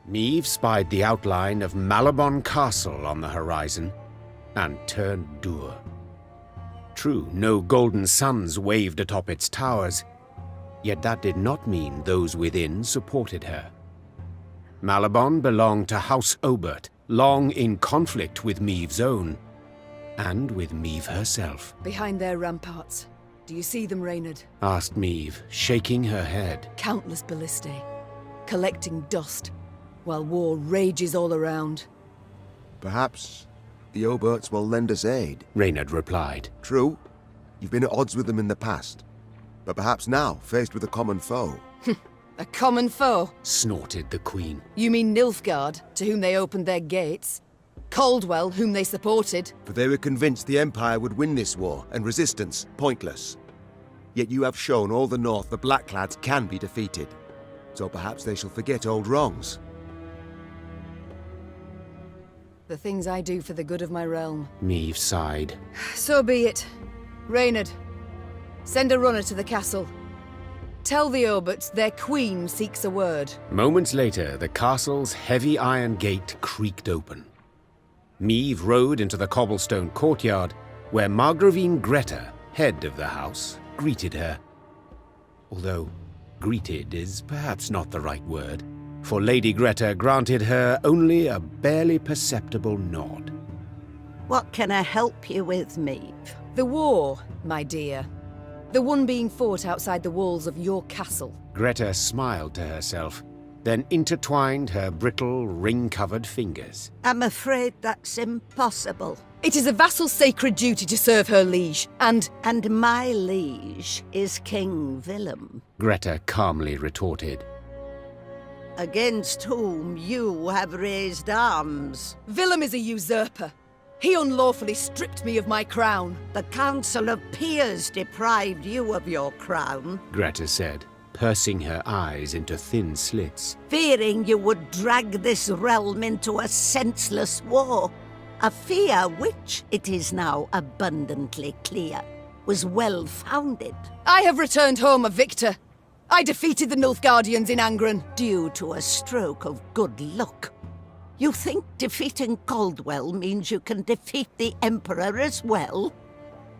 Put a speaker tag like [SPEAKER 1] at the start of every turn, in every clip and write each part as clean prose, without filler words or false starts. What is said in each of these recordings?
[SPEAKER 1] Meve spied the outline of Malabon Castle on the horizon and turned dour. True, no golden suns waved atop its towers, yet that did not mean those within supported her. Malabon belonged to House Obert, long in conflict with Meve's own, and with Meve herself.
[SPEAKER 2] Behind their ramparts. Do you see them, Reynard?
[SPEAKER 1] Asked Meve, shaking her head.
[SPEAKER 2] Countless ballistae, collecting dust, while war rages all around.
[SPEAKER 3] Perhaps the Oberts will lend us aid,
[SPEAKER 1] Reynard replied.
[SPEAKER 3] True, you've been at odds with them in the past, but perhaps now, faced with a common foe.
[SPEAKER 2] A common foe?
[SPEAKER 1] Snorted the Queen.
[SPEAKER 2] You mean Nilfgaard, to whom they opened their gates? Caldwell, whom they supported?
[SPEAKER 3] For they were convinced the Empire would win this war, and resistance pointless. Yet you have shown all the North the Blackclads can be defeated. So perhaps they shall forget old wrongs.
[SPEAKER 2] The things I do for the good of my realm.
[SPEAKER 1] Meve sighed.
[SPEAKER 2] So be it. Reynard, send a runner to the castle. Tell the Oberts their queen seeks a word.
[SPEAKER 1] Moments later, the castle's heavy iron gate creaked open. Meve rode into the cobblestone courtyard, where Margravine Greta, head of the house, greeted her. Although greeted is perhaps not the right word, for Lady Greta granted her only a barely perceptible nod.
[SPEAKER 4] What can I help you with, Meve?
[SPEAKER 2] The war, my dear. The one being fought outside the walls of your castle.
[SPEAKER 1] Greta smiled to herself, then intertwined her brittle, ring-covered fingers.
[SPEAKER 4] I'm afraid that's impossible.
[SPEAKER 2] It is a vassal's sacred duty to serve her liege, and
[SPEAKER 4] my liege is King Willem.
[SPEAKER 1] Greta calmly retorted.
[SPEAKER 4] Against whom you have raised arms.
[SPEAKER 2] Willem is a usurper. He unlawfully stripped me of my crown.
[SPEAKER 4] The Council of Peers deprived you of your crown.
[SPEAKER 1] Greta said, pursing her eyes into thin slits.
[SPEAKER 4] Fearing you would drag this realm into a senseless war. A fear which, it is now abundantly clear, was well-founded.
[SPEAKER 2] I have returned home a victor. I defeated the Nilfgaardians in Angren.
[SPEAKER 4] Due to a stroke of good luck. You think defeating Caldwell means you can defeat the Emperor as well?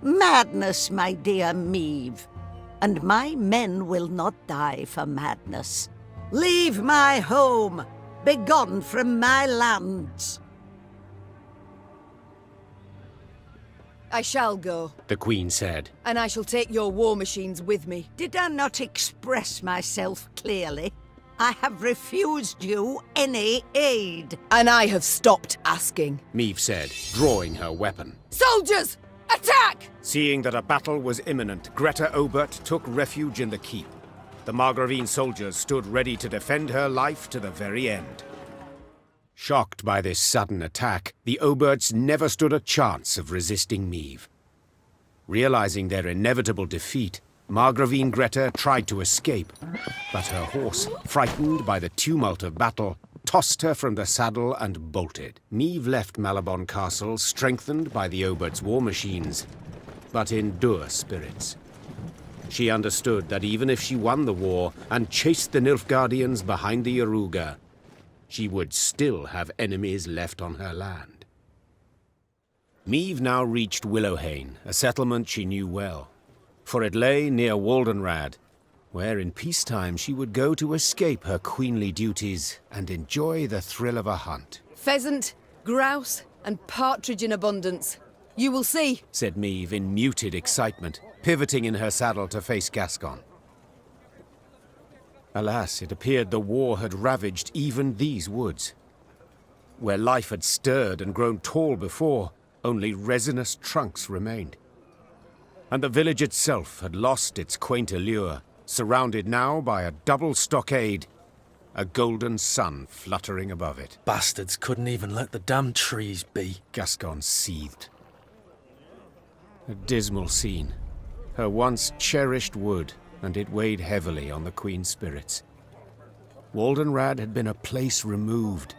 [SPEAKER 4] Madness, my dear Meve. And my men will not die for madness. Leave my home! Begone from my lands!
[SPEAKER 2] I shall go,
[SPEAKER 1] the Queen said.
[SPEAKER 2] and I shall take your war machines with me.
[SPEAKER 4] Did I not express myself clearly? I have refused you any aid.
[SPEAKER 2] And I have stopped asking.
[SPEAKER 1] Meve said, drawing her weapon.
[SPEAKER 2] Soldiers, attack!
[SPEAKER 1] Seeing that a battle was imminent, Greta Obert took refuge in the keep. The Margravine soldiers stood ready to defend her life to the very end. Shocked by this sudden attack, the Oberts never stood a chance of resisting Meve. Realizing their inevitable defeat, Margravine Greta tried to escape, but her horse, frightened by the tumult of battle, tossed her from the saddle and bolted. Meve left Malabon Castle strengthened by the Oberts' war machines, but in dour spirits. She understood that even if she won the war and chased the Nilfgaardians behind the Yaruga, she would still have enemies left on her land. Meve now reached Willowhain, a settlement she knew well, for it lay near Waldenrad, where in peacetime she would go to escape her queenly duties and enjoy the thrill of a hunt.
[SPEAKER 2] Pheasant, grouse, and partridge in abundance. You will see,
[SPEAKER 1] said Meve in muted excitement, pivoting in her saddle to face Gascon. Alas, it appeared the war had ravaged even these woods. Where life had stirred and grown tall before, only resinous trunks remained. And the village itself had lost its quaint allure, surrounded now by a double stockade, a golden sun fluttering above it.
[SPEAKER 5] Bastards couldn't even let the damn trees be.
[SPEAKER 1] Gascon seethed. A dismal scene. Her once cherished wood, and it weighed heavily on the Queen's spirits. Waldenrad had been a place removed,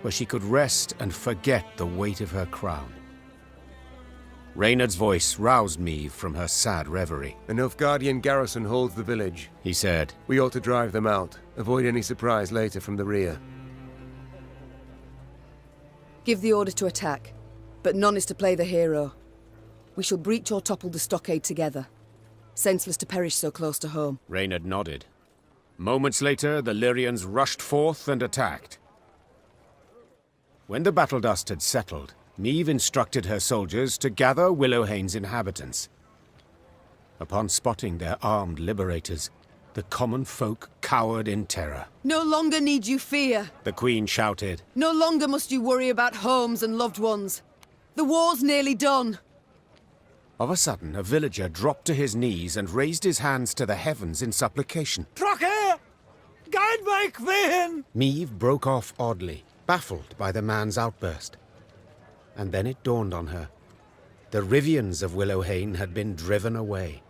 [SPEAKER 1] where she could rest and forget the weight of her crown. Reynard's voice roused Meve from her sad reverie.
[SPEAKER 3] The Nilfgaardian garrison holds the village,
[SPEAKER 1] he said.
[SPEAKER 3] We ought to drive them out, avoid any surprise later from the rear.
[SPEAKER 2] Give the order to attack, but none is to play the hero. We shall breach or topple the stockade together. Senseless to perish so close to home.
[SPEAKER 1] Reynard nodded. Moments later, the Lyrians rushed forth and attacked. When the battle dust had settled, Meve instructed her soldiers to gather Willowhane's inhabitants. Upon spotting their armed liberators, the common folk cowered in terror.
[SPEAKER 2] No longer need you fear.
[SPEAKER 1] The Queen shouted.
[SPEAKER 2] No longer must you worry about homes and loved ones. The war's nearly done.
[SPEAKER 1] Of a sudden, a villager dropped to his knees and raised his hands to the heavens in supplication.
[SPEAKER 6] Trache! Guide my queen!
[SPEAKER 1] Meve broke off oddly, baffled by the man's outburst. And then it dawned on her. The Rivians of Willowhane had been driven away.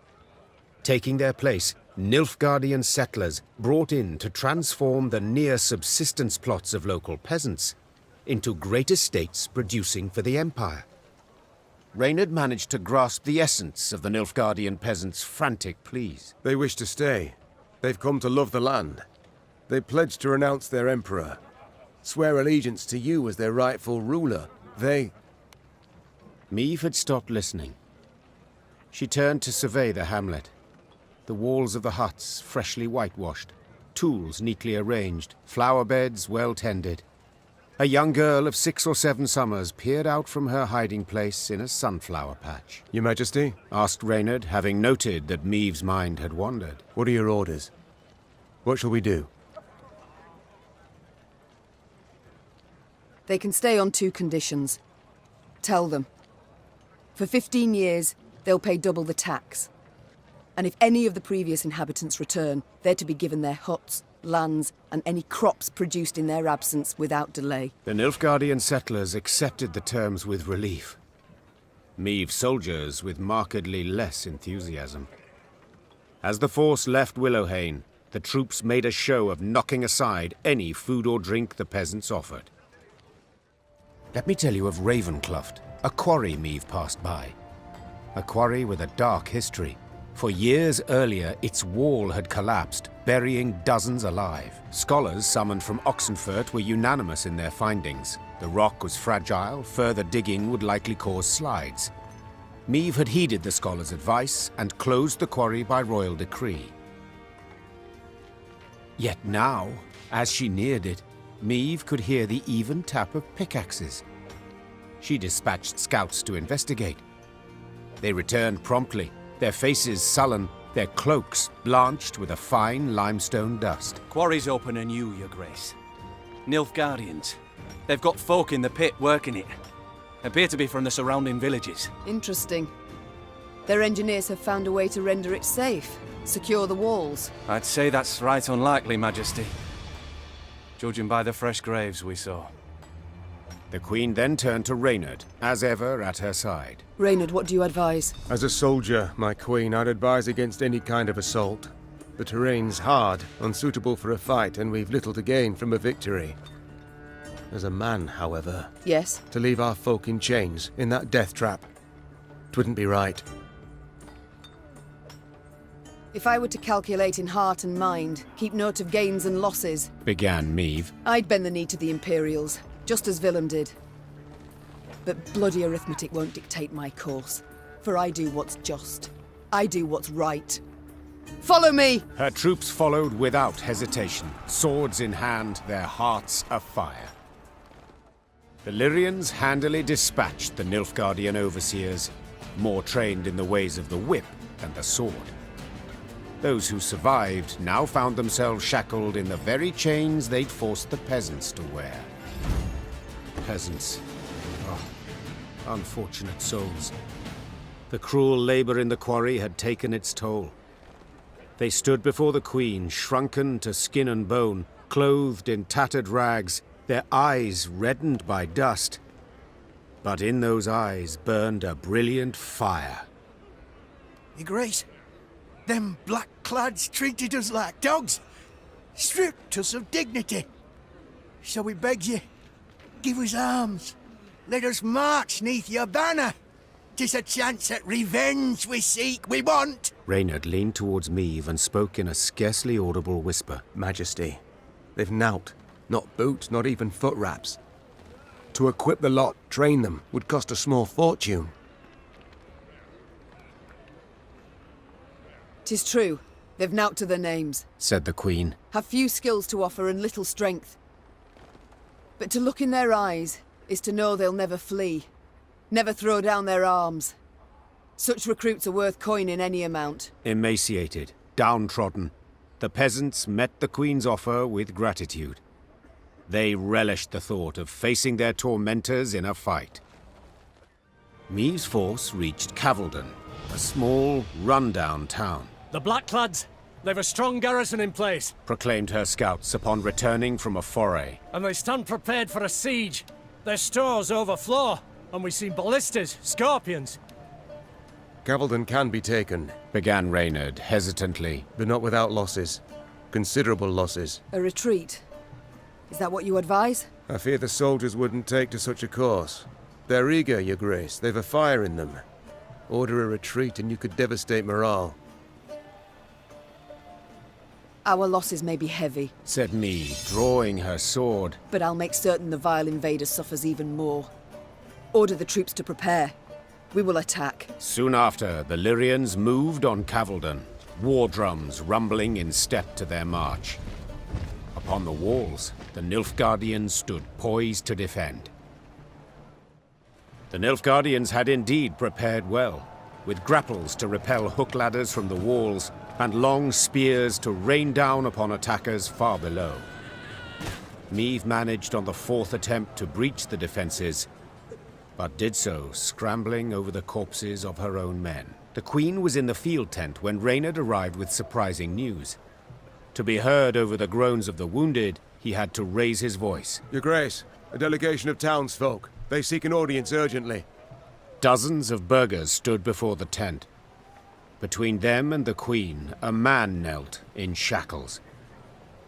[SPEAKER 1] Taking their place, Nilfgaardian settlers brought in to transform the near-subsistence plots of local peasants into great estates producing for the Empire. Reynard managed to grasp the essence of the Nilfgaardian peasants' frantic pleas.
[SPEAKER 3] They wish to stay. They've come to love the land. They pledged to renounce their emperor, swear allegiance to you as their rightful ruler.
[SPEAKER 1] Meve had stopped listening. She turned to survey the hamlet. The walls of the huts freshly whitewashed, tools neatly arranged, flower beds well tended. A young girl of 6 or 7 summers peered out from her hiding place in a sunflower patch.
[SPEAKER 3] Your Majesty?
[SPEAKER 1] Asked Reynard, having noted that Meve's mind had wandered.
[SPEAKER 3] What are your orders? What shall we do?
[SPEAKER 2] They can stay on 2 conditions. Tell them. For 15 years, they'll pay double the tax. And if any of the previous inhabitants return, they're to be given their huts, lands, and any crops produced in their absence without delay.
[SPEAKER 1] The Nilfgaardian settlers accepted the terms with relief. Meve's soldiers with markedly less enthusiasm. As the force left Willowhane, the troops made a show of knocking aside any food or drink the peasants offered. Let me tell you of Ravencloft, a quarry Meve passed by. A quarry with a dark history. For years earlier, its wall had collapsed, burying dozens alive. Scholars summoned from Oxenfurt were unanimous in their findings. The rock was fragile, further digging would likely cause slides. Meve had heeded the scholars' advice and closed the quarry by royal decree. Yet now, as she neared it, Meve could hear the even tap of pickaxes. She dispatched scouts to investigate. They returned promptly, their faces sullen, their cloaks blanched with a fine limestone dust.
[SPEAKER 6] Quarry's open anew, Your Grace. Nilfgaardians. They've got folk in the pit working it. Appear to be from the surrounding villages.
[SPEAKER 2] Interesting. Their engineers have found a way to render it safe, secure the walls.
[SPEAKER 6] I'd say that's right unlikely, Majesty. Judging by the fresh graves we saw.
[SPEAKER 1] The Queen then turned to Reynard, as ever at her side.
[SPEAKER 2] Reynard, what do you advise?
[SPEAKER 3] As a soldier, my Queen, I'd advise against any kind of assault. The terrain's hard, unsuitable for a fight, and we've little to gain from a victory. As a man, however...
[SPEAKER 2] Yes?
[SPEAKER 3] To leave our folk in chains, in that death trap. 'Twouldn't be right.
[SPEAKER 2] If I were to calculate in heart and mind, keep note of gains and losses,
[SPEAKER 1] Began Meve.
[SPEAKER 2] I'd bend the knee to the Imperials, just as Willem did. But bloody arithmetic won't dictate my course, for I do what's just. I do what's right. Follow me!
[SPEAKER 1] Her troops followed without hesitation, swords in hand, their hearts afire. The Lyrians handily dispatched the Nilfgaardian overseers, more trained in the ways of the whip and the sword. Those who survived now found themselves shackled in the very chains they'd forced the peasants to wear. Peasants. Oh, unfortunate souls. The cruel labor in the quarry had taken its toll. They stood before the Queen, shrunken to skin and bone, clothed in tattered rags, their eyes reddened by dust. But in those eyes burned a brilliant fire.
[SPEAKER 7] Your Grace, them black-clads treated us like dogs, stripped us of dignity. So we beg you, give us arms, let us march neath your banner. 'Tis a chance at revenge we seek, we want.
[SPEAKER 1] Reynard leaned towards Meve and spoke in a scarcely audible whisper.
[SPEAKER 3] Majesty, they've knout. Not boots, not even foot wraps. To equip the lot, train them, would cost a small fortune.
[SPEAKER 2] 'Tis true. They've nowt to their names.
[SPEAKER 1] said the Queen.
[SPEAKER 2] Have few skills to offer and little strength. But to look in their eyes is to know they'll never flee. Never throw down their arms. Such recruits are worth coining any amount.
[SPEAKER 1] Emaciated, downtrodden, the peasants met the Queen's offer with gratitude. They relished the thought of facing their tormentors in a fight. Meave's force reached Cavaldon, a small, run-down town.
[SPEAKER 5] The Blackclads, they've a strong garrison in place,
[SPEAKER 1] Proclaimed her scouts upon returning from a foray.
[SPEAKER 5] and they stand prepared for a siege. Their stores overflow, and we've seen ballistas, scorpions.
[SPEAKER 3] Cavaldon can be taken,
[SPEAKER 1] Began Reynard hesitantly.
[SPEAKER 3] but not without losses. Considerable losses.
[SPEAKER 2] A retreat. Is that what you advise?
[SPEAKER 3] I fear the soldiers wouldn't take to such a course. They're eager, Your Grace. They've a fire in them. Order a retreat and you could devastate morale.
[SPEAKER 2] Our losses may be heavy,
[SPEAKER 1] Said Meave, drawing her sword.
[SPEAKER 2] but I'll make certain the vile invader suffers even more. Order the troops to prepare. We will attack.
[SPEAKER 1] Soon after, the Lyrians moved on Cavaldon, war drums rumbling in step to their march. Upon the walls, the Nilfgaardians stood poised to defend. The Nilfgaardians had indeed prepared well, with grapples to repel hook ladders from the walls and long spears to rain down upon attackers far below. Meave managed on the fourth attempt to breach the defences, but did so scrambling over the corpses of her own men. The Queen was in the field tent when Reynard arrived with surprising news. To be heard over the groans of the wounded, he had to raise his voice.
[SPEAKER 3] Your Grace, a delegation of townsfolk. They seek an audience urgently.
[SPEAKER 1] Dozens of burghers stood before the tent. Between them and the Queen, a man knelt in shackles.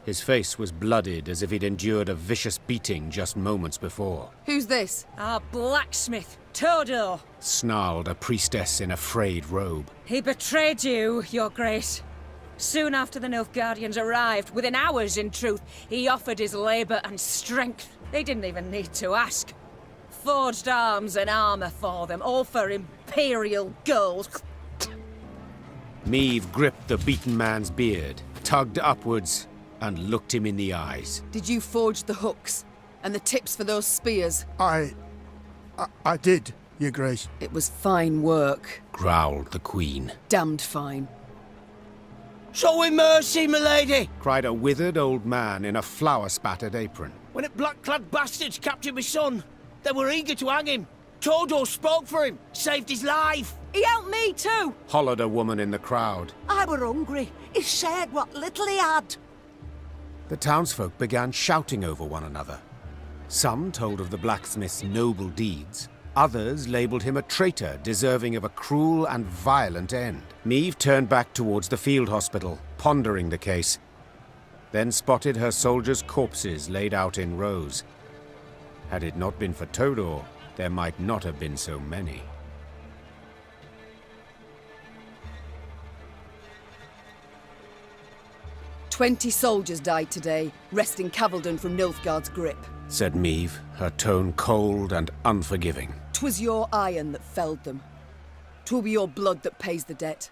[SPEAKER 1] His face was blooded as if he'd endured a vicious beating just moments before.
[SPEAKER 2] Who's this?
[SPEAKER 8] Our blacksmith, Todo.
[SPEAKER 1] Snarled a priestess in a frayed robe.
[SPEAKER 8] He betrayed you, Your Grace. Soon after the Nilfgaardians arrived, within hours in truth, he offered his labour and strength. They didn't even need to ask. Forged arms and armour for them, all for imperial gold.
[SPEAKER 1] Meave gripped the beaten man's beard, tugged upwards, and looked him in the eyes.
[SPEAKER 2] Did you forge the hooks and the tips for those spears?
[SPEAKER 7] I did, Your Grace.
[SPEAKER 2] It was fine work.
[SPEAKER 1] Growled the Queen.
[SPEAKER 2] Damned fine.
[SPEAKER 9] Show him mercy, milady!
[SPEAKER 1] Cried a withered old man in a flour-spattered apron.
[SPEAKER 9] When the black-clad bastards captured my son, they were eager to hang him. Todo spoke for him, saved his life.
[SPEAKER 8] He helped me too.
[SPEAKER 1] Hollered a woman in the crowd.
[SPEAKER 4] I were hungry. He shared what little he had.
[SPEAKER 1] The townsfolk began shouting over one another. Some told of the blacksmith's noble deeds. Others labelled him a traitor deserving of a cruel and violent end. Meave turned back towards the field hospital, pondering the case. Then spotted her soldiers' corpses laid out in rows. Had it not been for Todor, there might not have been so many.
[SPEAKER 2] "20 soldiers died today, wresting Cavaldon from Nilfgaard's grip.
[SPEAKER 1] Said Meave, her tone cold and unforgiving.
[SPEAKER 2] 'Twas your iron that felled them. 'Twill be your blood that pays the debt.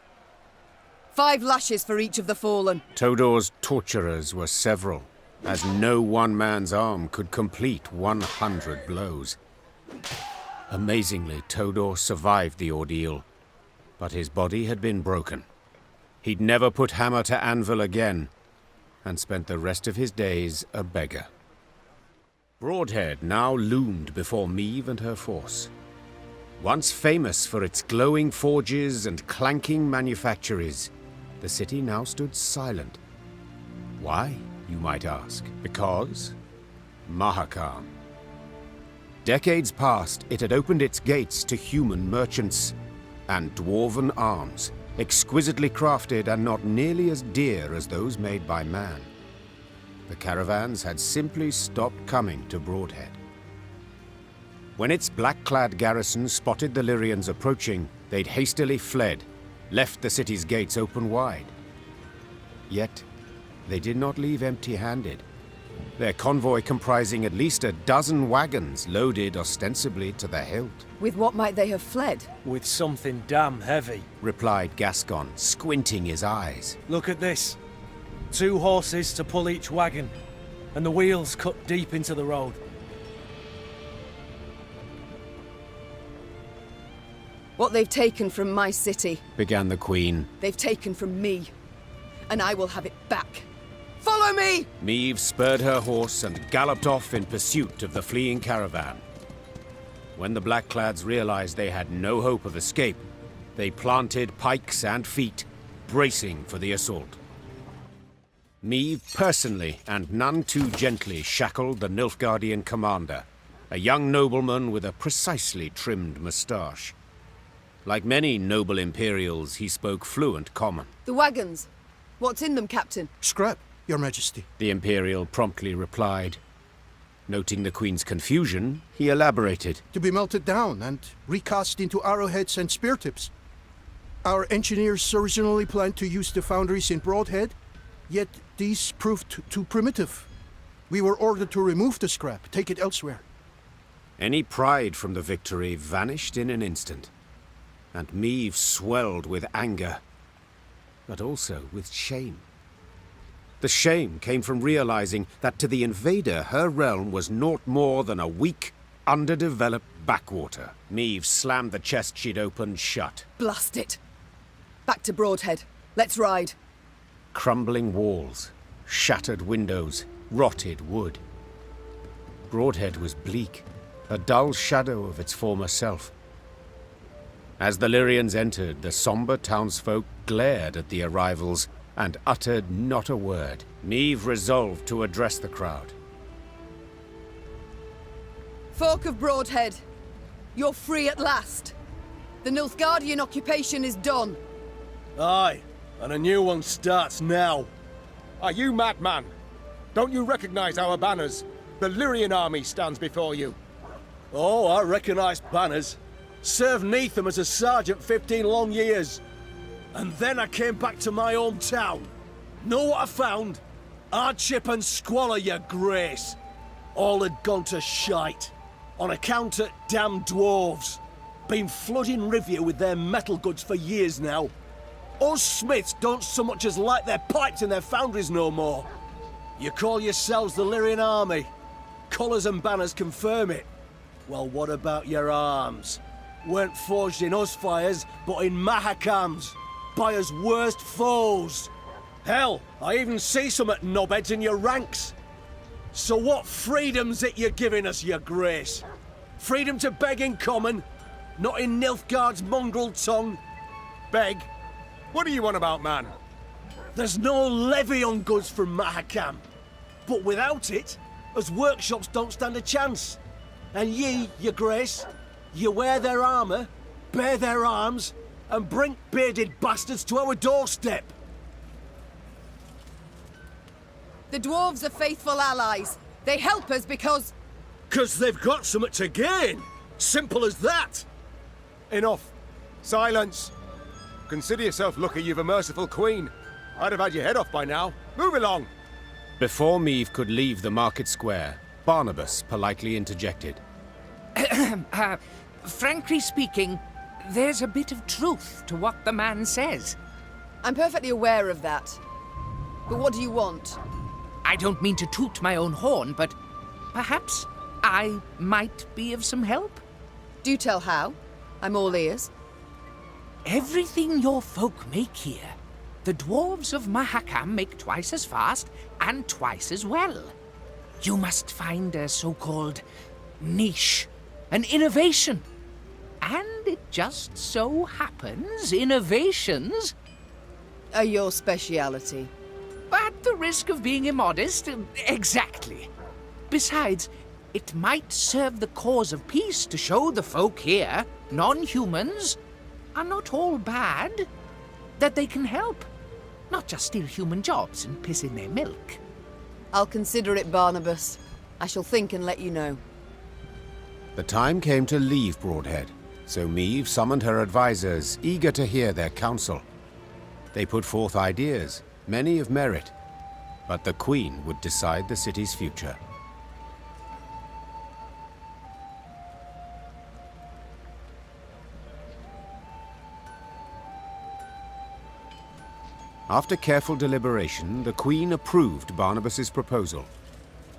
[SPEAKER 2] 5 lashes for each of the fallen.
[SPEAKER 1] Todor's torturers were several, as no one man's arm could complete 100 blows. Amazingly, Todor survived the ordeal, but his body had been broken. He'd never put hammer to anvil again, and spent the rest of his days a beggar. Broadhead now loomed before Meave and her force. Once famous for its glowing forges and clanking manufactories, the city now stood silent. Why, you might ask? Because Mahakam. Decades past, it had opened its gates to human merchants and dwarven arms, exquisitely crafted and not nearly as dear as those made by man. The caravans had simply stopped coming to Broadhead. When its black-clad garrison spotted the Lyrians approaching, they'd hastily fled, left the city's gates open wide. Yet, they did not leave empty-handed. their convoy comprising at least a dozen wagons loaded ostensibly to the hilt.
[SPEAKER 2] With what might they have fled?
[SPEAKER 5] With something damn heavy.
[SPEAKER 1] Replied Gascon, squinting his eyes.
[SPEAKER 5] Look at this. 2 horses to pull each wagon, and the wheels cut deep into the road.
[SPEAKER 2] What they've taken from my city,
[SPEAKER 1] Began the Queen.
[SPEAKER 2] they've taken from me. And I will have it back. Follow me!
[SPEAKER 1] Meve spurred her horse and galloped off in pursuit of the fleeing caravan. When the Blackclads realized they had no hope of escape, they planted pikes and feet, bracing for the assault. Meve personally and none too gently shackled the Nilfgaardian commander, a young nobleman with a precisely trimmed moustache. Like many noble Imperials, he spoke fluent common.
[SPEAKER 2] The wagons. What's in them, Captain?
[SPEAKER 7] Scrap, Your Majesty.
[SPEAKER 1] The Imperial promptly replied. Noting the Queen's confusion, he elaborated.
[SPEAKER 7] To be melted down and recast into arrowheads and spear tips. Our engineers originally planned to use the foundries in Broadhead, yet these proved too primitive. We were ordered to remove the scrap, take it elsewhere.
[SPEAKER 1] Any pride from the victory vanished in an instant, and Meve swelled with anger, but also with shame. The shame came from realizing that to the invader her realm was naught more than a weak, underdeveloped backwater. Meve slammed the chest she'd opened shut.
[SPEAKER 2] Blast it! Back to Broadhead. Let's ride.
[SPEAKER 1] Crumbling walls, shattered windows, rotted wood. Broadhead was bleak, a dull shadow of its former self. As the Lyrians entered, the somber townsfolk glared at the arrivals and uttered not a word. Meve resolved to address the crowd.
[SPEAKER 2] Folk of Broadhead, you're free at last. The Nilfgaardian occupation is done.
[SPEAKER 10] Aye, and a new one starts now.
[SPEAKER 11] Are you madman? Don't you recognize our banners? The Lyrian army stands before you.
[SPEAKER 10] Oh, I recognise banners. Served neath them as a sergeant 15 long years. And then I came back to my hometown. Know what I found? Hardship and squalor, your grace. All had gone to shite. On account of damn dwarves. Been flooding Rivia with their metal goods for years now. Us smiths don't so much as light their pipes in their foundries no more. You call yourselves the Lyrian army. Colours and banners confirm it. Well, what about your arms? Weren't forged in us fires, but in Mahakams, by us worst foes. Hell, I even see some at knobheads in your ranks. So what freedom's it you're giving us, your grace? Freedom to beg in common, not in Nilfgaard's mongrel tongue.
[SPEAKER 11] Beg? What do you want about, man?
[SPEAKER 10] There's no levy on goods from Mahakam. But without it, us workshops don't stand a chance. And ye, your grace, you wear their armour, bear their arms, and bring bearded bastards to our doorstep.
[SPEAKER 2] The dwarves are faithful allies. They help us because...
[SPEAKER 10] 'Cause they've got something to gain. Simple as that.
[SPEAKER 11] Enough. Silence. Consider yourself lucky you've a merciful queen. I'd have had your head off by now. Move along.
[SPEAKER 1] Before Meve could leave the market square, Barnabas politely interjected.
[SPEAKER 12] Frankly speaking, there's a bit of truth to what the man says.
[SPEAKER 2] I'm perfectly aware of that. But what do you want?
[SPEAKER 12] I don't mean to toot my own horn, but perhaps I might be of some help?
[SPEAKER 2] Do tell how. I'm all ears.
[SPEAKER 12] Everything your folk make here, the dwarves of Mahakam make twice as fast and twice as well. You must find a so-called niche, an innovation. And it just so happens innovations
[SPEAKER 2] Are your speciality.
[SPEAKER 12] at the risk of being immodest, exactly. Besides, it might serve the cause of peace to show the folk here, non-humans, are not all bad, that they can help, not just steal human jobs and piss in their milk.
[SPEAKER 2] I'll consider it, Barnabas. I shall think and let you know.
[SPEAKER 1] The time came to leave Broadhead, so Meve summoned her advisors, eager to hear their counsel. They put forth ideas, many of merit, but the Queen would decide the city's future. After careful deliberation, the Queen approved Barnabas's proposal.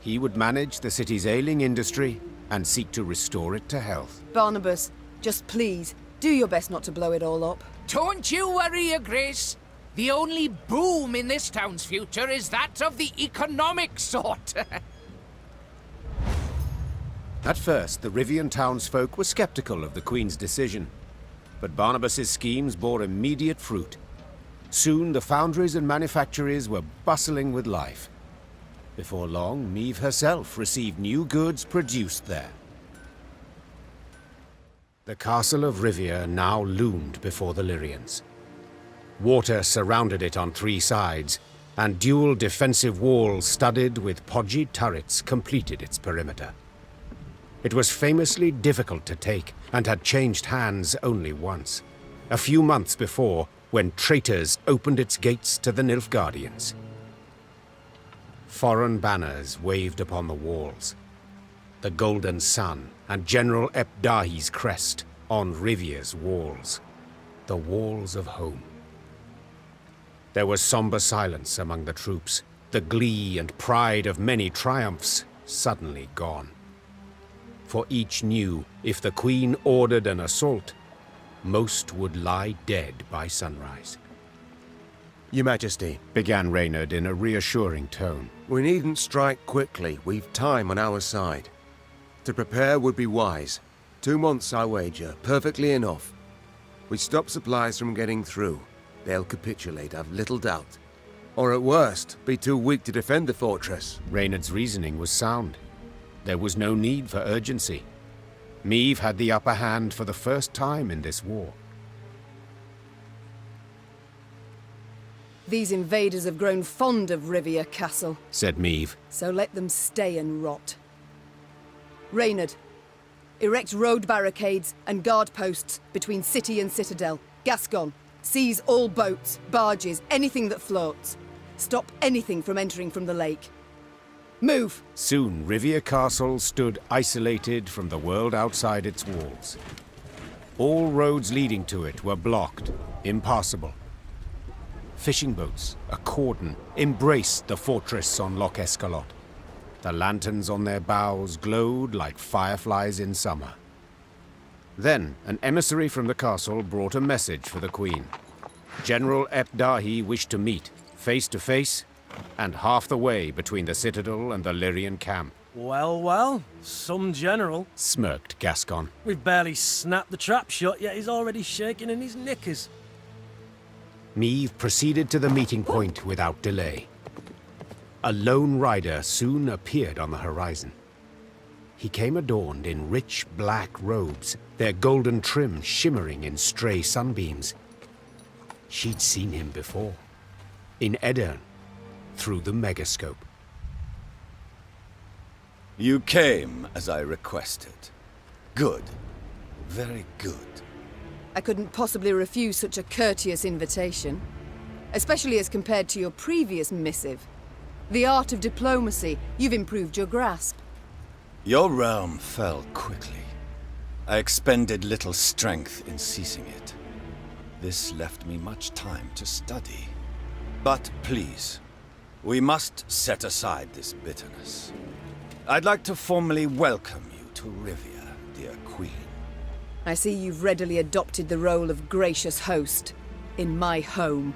[SPEAKER 1] He would manage the city's ailing industry and seek to restore it to health.
[SPEAKER 2] Barnabas, just please, do your best not to blow it all up.
[SPEAKER 12] Don't you worry, Your Grace. The only boom in this town's future is that of the economic sort.
[SPEAKER 1] At first, the Rivian townsfolk were skeptical of the Queen's decision, but Barnabas's schemes bore immediate fruit. Soon, the foundries and manufactories were bustling with life. Before long, Meve herself received new goods produced there. The castle of Rivia now loomed before the Lyrians. Water surrounded it on 3 sides, and dual defensive walls studded with podgy turrets completed its perimeter. It was famously difficult to take, and had changed hands only once, a few months before, when traitors opened its gates to the Nilfgaardians. Foreign banners waved upon the walls. The Golden Sun and General Epdahi's crest on Rivia's walls. The walls of home. There was somber silence among the troops, the glee and pride of many triumphs suddenly gone. For each knew if the Queen ordered an assault, most would lie dead by sunrise.
[SPEAKER 3] Your Majesty,
[SPEAKER 1] Began Reynard in a reassuring tone.
[SPEAKER 3] we needn't strike quickly. We've time on our side. To prepare would be wise. 2 months, I wager, perfectly enough. We stop supplies from getting through. They'll capitulate, I've little doubt. Or at worst, be too weak to defend the fortress.
[SPEAKER 1] Reynard's reasoning was sound. There was no need for urgency. Meve had the upper hand for the first time in this war.
[SPEAKER 2] These invaders have grown fond of Rivia Castle,
[SPEAKER 1] Said Meve.
[SPEAKER 2] so let them stay and rot. Reynard, erect road barricades and guard posts between city and citadel. Gascon, seize all boats, barges, anything that floats. Stop anything from entering from the lake. Move!
[SPEAKER 1] Soon, Rivia Castle stood isolated from the world outside its walls. All roads leading to it were blocked, impassable. Fishing boats, a cordon, embraced the fortress on Loch Escalot. The lanterns on their bows glowed like fireflies in summer. Then, an emissary from the castle brought a message for the Queen. General Epdahi wished to meet, face to face, and half the way between the citadel and the Lyrian camp.
[SPEAKER 10] Well, well, some general.
[SPEAKER 1] Smirked Gascon.
[SPEAKER 10] We've barely snapped the trap shut, yet he's already shaking in his knickers.
[SPEAKER 1] Meve proceeded to the meeting point without delay. A lone rider soon appeared on the horizon. He came adorned in rich black robes, their golden trim shimmering in stray sunbeams. She'd seen him before, in Edirn, through the megascope.
[SPEAKER 13] You came as I requested. Good. Very good.
[SPEAKER 2] I couldn't possibly refuse such a courteous invitation, especially as compared to your previous missive. The art of diplomacy, you've improved your grasp.
[SPEAKER 13] Your realm fell quickly. I expended little strength in seizing it. This left me much time to study. But please, we must set aside this bitterness. I'd like to formally welcome you to Rivia, dear Queen.
[SPEAKER 2] I see you've readily adopted the role of gracious host in my home.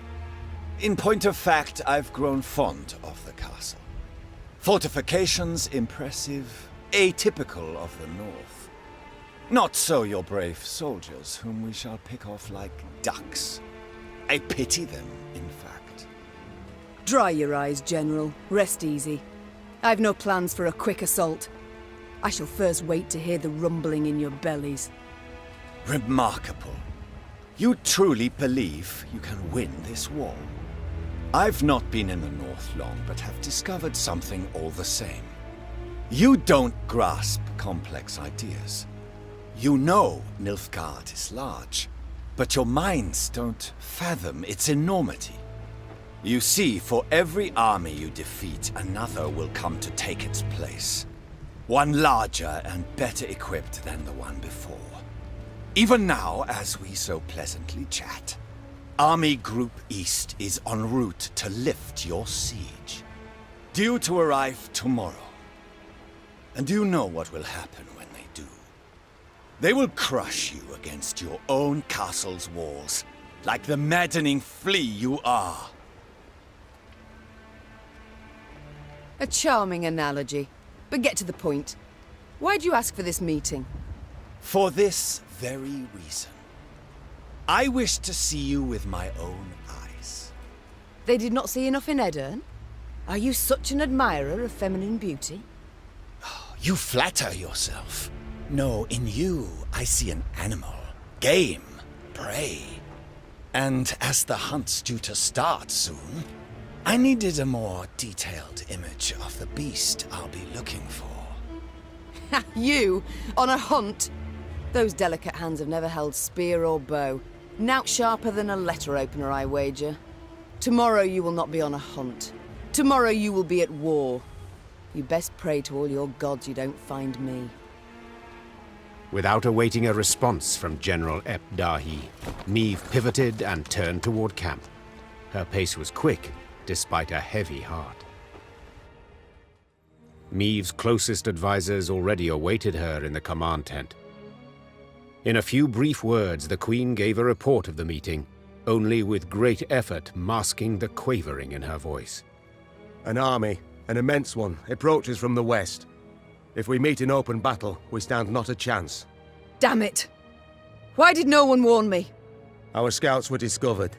[SPEAKER 13] In point of fact, I've grown fond of the castle. Fortifications impressive, atypical of the north. Not so your brave soldiers, whom we shall pick off like ducks. I pity them, in fact.
[SPEAKER 2] Dry your eyes, General. Rest easy. I've no plans for a quick assault. I shall first wait to hear the rumbling in your bellies.
[SPEAKER 13] Remarkable. You truly believe you can win this war? I've not been in the north long, but have discovered something all the same. You don't grasp complex ideas. You know Nilfgaard is large, but your minds don't fathom its enormity. You see, for every army you defeat, another will come to take its place. One larger and better equipped than the one before. Even now, as we so pleasantly chat, Army Group East is en route to lift your siege. Due to arrive tomorrow. And do you know what will happen when they do? They will crush you against your own castle's walls, like the maddening flea you are.
[SPEAKER 2] A charming analogy. But get to the point. Why'd you ask for this meeting?
[SPEAKER 13] For this very reason. I wish to see you with my own eyes.
[SPEAKER 2] They did not see enough in Edirn? Are you such an admirer of feminine beauty?
[SPEAKER 13] You flatter yourself. No, in you, I see an animal. Game. Prey. And as the hunt's due to start soon, I needed a more detailed image of the beast I'll be looking for.
[SPEAKER 2] You? On a hunt? Those delicate hands have never held spear or bow. Nout sharper than a letter opener, I wager. Tomorrow you will not be on a hunt. Tomorrow you will be at war. You best pray to all your gods you don't find me.
[SPEAKER 1] Without awaiting a response from General Ep Dahi, Meve pivoted and turned toward camp. Her pace was quick, despite a heavy heart. Meve's closest advisors already awaited her in the command tent. In a few brief words, the Queen gave a report of the meeting, only with great effort masking the quavering in her voice.
[SPEAKER 11] An army, an immense one, approaches from the west. If we meet in open battle, we stand not a chance.
[SPEAKER 2] Damn it! Why did no one warn me?
[SPEAKER 11] Our scouts were discovered,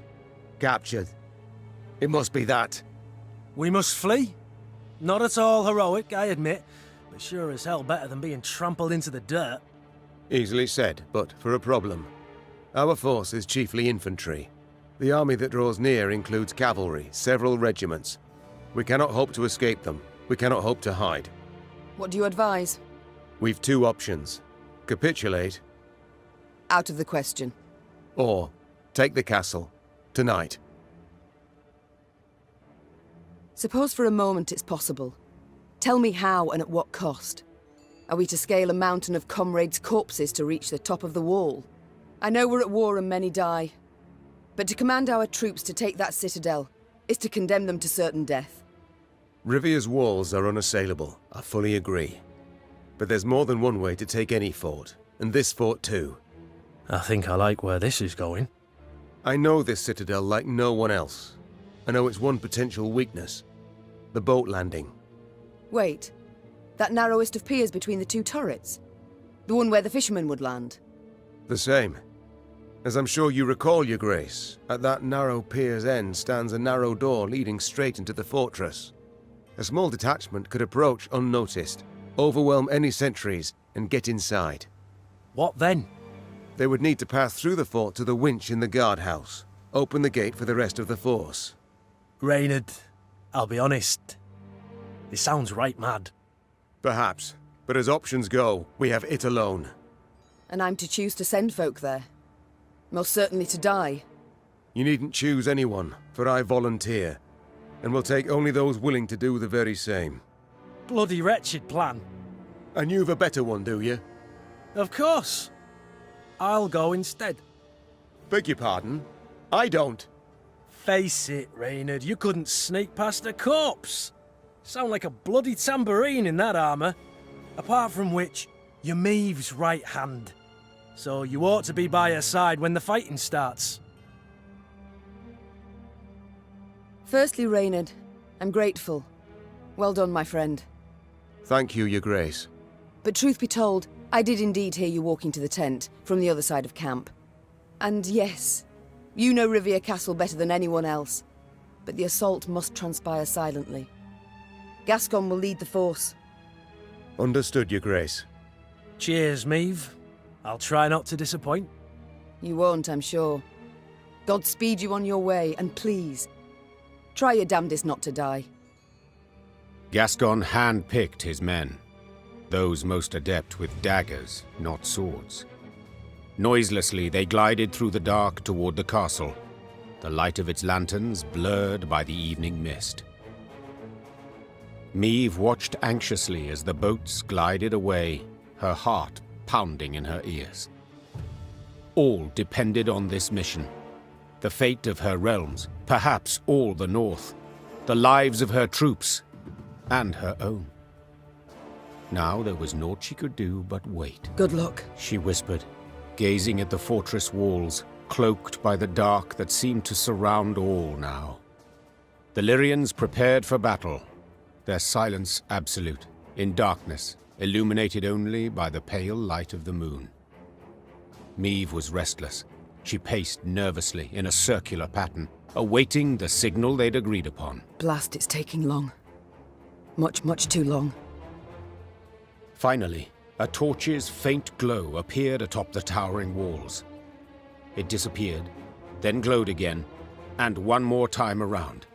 [SPEAKER 11] captured. It must be that.
[SPEAKER 10] We must flee? Not at all heroic, I admit, but sure as hell better than being trampled into the dirt.
[SPEAKER 11] Easily said, but for a problem. Our force is chiefly infantry. The army that draws near includes cavalry, several regiments. We cannot hope to escape them. We cannot hope to hide.
[SPEAKER 2] What do you advise?
[SPEAKER 11] We've two options. Capitulate,
[SPEAKER 2] Out of the question.
[SPEAKER 11] or take the castle. Tonight.
[SPEAKER 2] Suppose for a moment it's possible. Tell me how and at what cost. Are we to scale a mountain of comrades' corpses to reach the top of the wall? I know we're at war and many die. But to command our troops to take that citadel is to condemn them to certain death.
[SPEAKER 11] Rivia's walls are unassailable, I fully agree. But there's more than one way to take any fort, and this fort too.
[SPEAKER 10] I think I like where this is going.
[SPEAKER 11] I know this citadel like no one else. I know its one potential weakness. The boat landing.
[SPEAKER 2] Wait, that narrowest of piers between the two turrets? The one where the fishermen would land?
[SPEAKER 11] The same. As I'm sure you recall, Your Grace, at that narrow pier's end stands a narrow door leading straight into the fortress. A small detachment could approach unnoticed, overwhelm any sentries, and get inside.
[SPEAKER 10] What then?
[SPEAKER 11] They would need to pass through the fort to the winch in the guardhouse, open the gate for the rest of the force.
[SPEAKER 10] Reynard, I'll be honest. This sounds right mad.
[SPEAKER 11] Perhaps, but as options go, we have it alone.
[SPEAKER 2] And I'm to choose to send folk there? Most certainly to die.
[SPEAKER 11] You needn't choose anyone, for I volunteer, and will take only those willing to do the very same.
[SPEAKER 10] Bloody wretched plan.
[SPEAKER 11] And you've a better one, do you?
[SPEAKER 10] Of course. I'll go instead.
[SPEAKER 11] Beg your pardon? I don't.
[SPEAKER 10] Face it, Reynard, you couldn't sneak past a corpse. Sound like a bloody tambourine in that armour. Apart from which, you're Meve's right hand. So you ought to be by her side when the fighting starts.
[SPEAKER 2] Firstly, Reynard, I'm grateful. Well done, my friend.
[SPEAKER 11] Thank you, Your Grace.
[SPEAKER 2] But truth be told, I did indeed hear you walking to the tent from the other side of camp. And yes, you know Rivia Castle better than anyone else. But the assault must transpire silently. Gascon will lead the force.
[SPEAKER 11] Understood, Your Grace.
[SPEAKER 10] Cheers, Meve. I'll try not to disappoint.
[SPEAKER 2] You won't, I'm sure. God speed you on your way, and please, try your damnedest not to die.
[SPEAKER 1] Gascon hand-picked his men, those most adept with daggers, not swords. Noiselessly, they glided through the dark toward the castle. the light of its lanterns blurred by the evening mist. Meve watched anxiously as the boats glided away, her heart pounding in her ears. All depended on this mission. The fate of her realms, perhaps all the North, the lives of her troops, and her own. Now there was naught she could do but wait.
[SPEAKER 2] Good luck,
[SPEAKER 1] she whispered, gazing at the fortress walls, cloaked by the dark that seemed to surround all now. The Lyrians prepared for battle, their silence absolute, in darkness, illuminated only by the pale light of the moon. Meve was restless. She paced nervously in a circular pattern, awaiting the signal they'd agreed upon.
[SPEAKER 2] Blast, it's taking long. Much, much too long.
[SPEAKER 1] Finally, a torch's faint glow appeared atop the towering walls. It disappeared, then glowed again, and one more time around.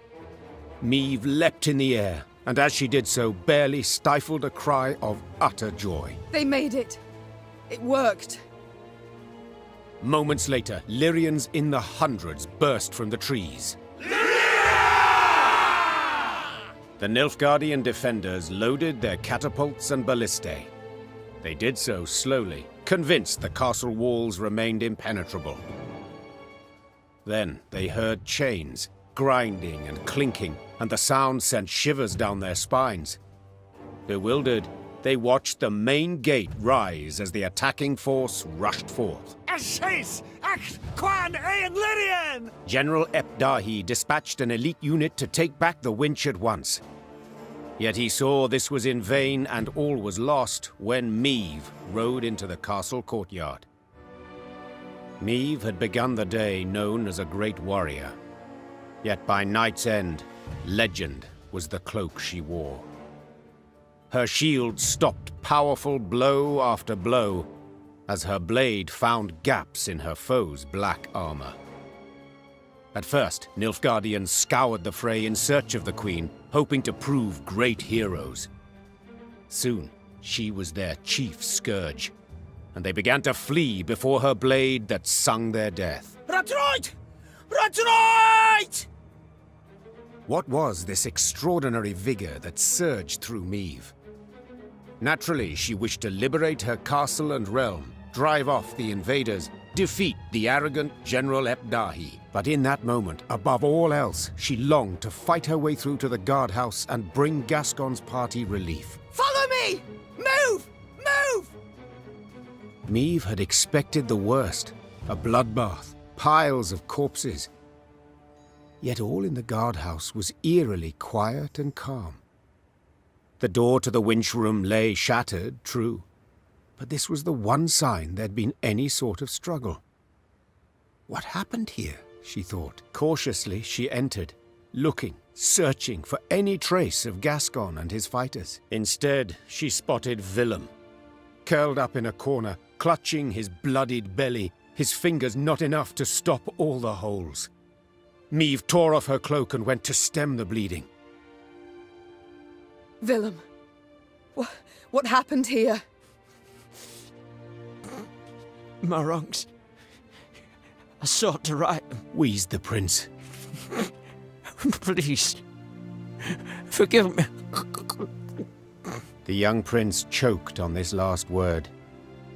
[SPEAKER 1] Meve leapt in the air, and as she did so, barely stifled a cry of utter joy.
[SPEAKER 2] They made it! It worked!
[SPEAKER 1] Moments later, Lyrians in the hundreds burst from the trees. The Nilfgaardian defenders loaded their catapults and ballistae. They did so slowly, convinced the castle walls remained impenetrable. Then they heard chains, grinding and clinking, and the sound sent shivers down their spines. Bewildered, they watched the main gate rise as the attacking force rushed forth. General Epdahi dispatched an elite unit to take back the winch at once. Yet he saw this was in vain and all was lost when Meve rode into the castle courtyard. Meve had begun the day known as a great warrior. Yet by night's end, legend was the cloak she wore. Her shield stopped powerful blow after blow, as her blade found gaps in her foe's black armor. At first, Nilfgaardians scoured the fray in search of the Queen, hoping to prove great heroes. Soon, she was their chief scourge, and they began to flee before her blade that sung their death.
[SPEAKER 9] Retreat! Retreat!
[SPEAKER 1] What was this extraordinary vigor that surged through Meve? Naturally, she wished to liberate her castle and realm, drive off the invaders, defeat the arrogant General Epdahi. But in that moment, above all else, she longed to fight her way through to the guardhouse and bring Gascon's party relief.
[SPEAKER 2] Follow me! Move! Move!
[SPEAKER 1] Meve had expected the worst, a bloodbath, piles of corpses. Yet all in the guardhouse was eerily quiet and calm. The door to the winch room lay shattered, true, but this was the one sign there'd been any sort of struggle. What happened here? She thought. Cautiously, she entered, looking, searching for any trace of Gascon and his fighters. Instead, she spotted Willem, curled up in a corner, clutching his bloodied belly, his fingers not enough to stop all the holes. Meve tore off her cloak and went to stem the bleeding.
[SPEAKER 2] Willem, what happened here?
[SPEAKER 9] My wrongs. I sought to right them.
[SPEAKER 1] Wheezed the prince.
[SPEAKER 9] Please, forgive me.
[SPEAKER 1] The young prince choked on this last word,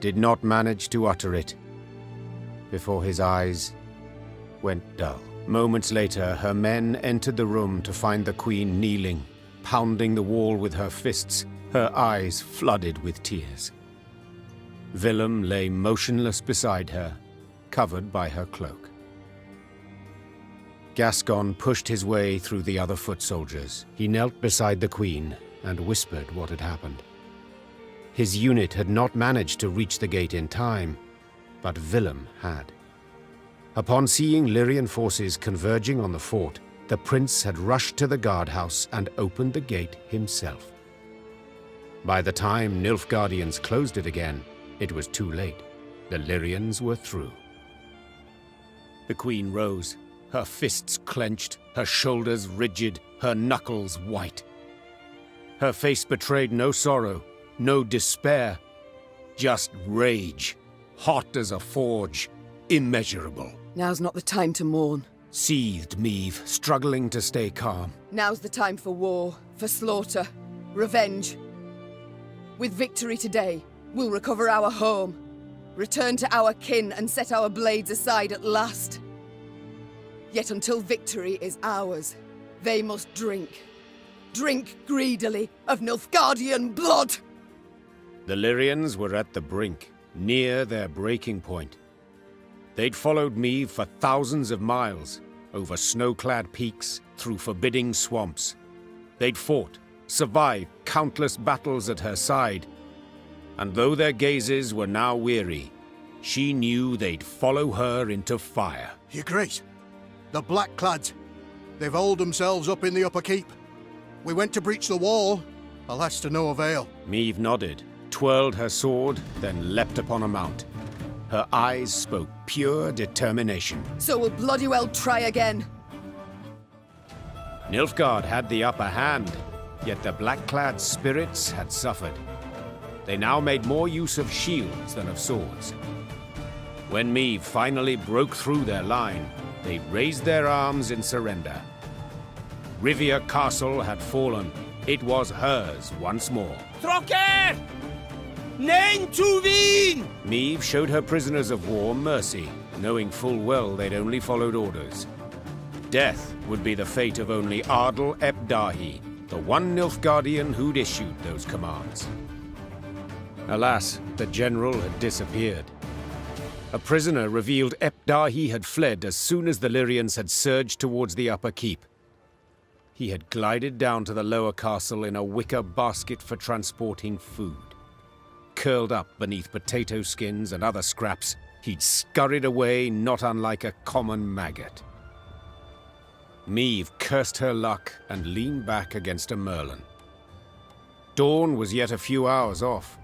[SPEAKER 1] did not manage to utter it, before his eyes went dull. Moments later, her men entered the room to find the queen kneeling, pounding the wall with her fists, her eyes flooded with tears. Willem lay motionless beside her, covered by her cloak. Gascon pushed his way through the other foot soldiers. He knelt beside the queen and whispered what had happened. His unit had not managed to reach the gate in time, but Willem had. Upon seeing Lyrian forces converging on the fort, the prince had rushed to the guardhouse and opened the gate himself. By the time Nilfgaardians closed it again, it was too late. The Lyrians were through. The queen rose, her fists clenched, her shoulders rigid, her knuckles white. Her face betrayed no sorrow, no despair, just rage, hot as a forge, immeasurable.
[SPEAKER 2] Now's not the time to mourn.
[SPEAKER 1] seethed Meave, struggling to stay calm.
[SPEAKER 2] Now's the time for war, for slaughter, revenge. With victory today, we'll recover our home, return to our kin and set our blades aside at last. Yet until victory is ours, they must drink. Drink greedily of Nilfgaardian blood!
[SPEAKER 1] The Lyrians were at the brink, near their breaking point. They'd followed Meave for thousands of miles, over snow-clad peaks, through forbidding swamps. They'd fought, survived countless battles at her side. And though their gazes were now weary, she knew they'd follow her into fire.
[SPEAKER 7] Your Grace, the Blackclads, they've holed themselves up in the upper keep. We went to breach the wall, alas to no avail.
[SPEAKER 1] Meave nodded, twirled her sword, then leapt upon a mount. Her eyes spoke pure determination.
[SPEAKER 2] So we'll bloody well try again.
[SPEAKER 1] Nilfgaard had the upper hand, yet the black-clad spirits had suffered. They now made more use of shields than of swords. When Meave finally broke through their line, they raised their arms in surrender. Rivia Castle had fallen. It was hers once more.
[SPEAKER 9] Thronebreaker! Nen Tuvin!
[SPEAKER 1] Meave showed her prisoners of war mercy, knowing full well they'd only followed orders. Death would be the fate of only Ardal ep Dahi, the one Nilfgaardian who'd issued those commands. Alas, the general had disappeared. A prisoner revealed ep Dahi had fled as soon as the Lyrians had surged towards the upper keep. He had glided down to the lower castle in a wicker basket for transporting food. Curled up beneath potato skins and other scraps, he'd scurried away not unlike a common maggot. Meave cursed her luck and leaned back against a merlin. Dawn was yet a few hours off,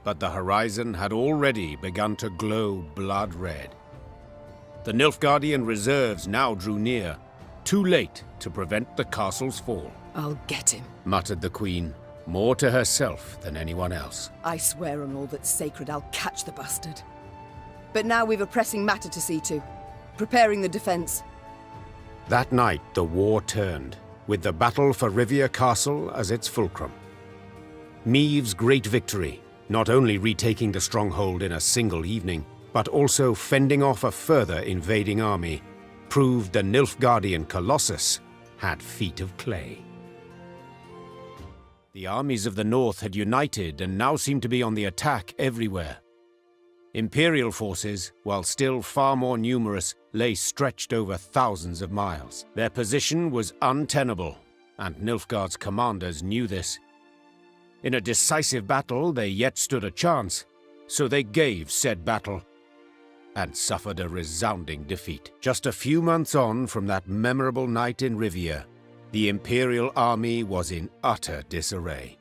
[SPEAKER 1] but the horizon had already begun to glow blood red. The Nilfgaardian reserves now drew near, too late to prevent the castle's fall.
[SPEAKER 2] I'll get him,
[SPEAKER 1] muttered the Queen, more to herself than anyone else.
[SPEAKER 2] I swear on all that's sacred I'll catch the bastard. But now we've a pressing matter to see to. Preparing the defense.
[SPEAKER 1] That night the war turned, with the battle for Rivia Castle as its fulcrum. Meave's great victory, not only retaking the stronghold in a single evening, but also fending off a further invading army, proved the Nilfgaardian Colossus had feet of clay. The armies of the north had united and now seemed to be on the attack everywhere. Imperial forces, while still far more numerous, lay stretched over thousands of miles. Their position was untenable, and Nilfgaard's commanders knew this. In a decisive battle, they yet stood a chance, so they gave said battle, and suffered a resounding defeat. Just a few months on from that memorable night in Rivia, the Imperial army was in utter disarray.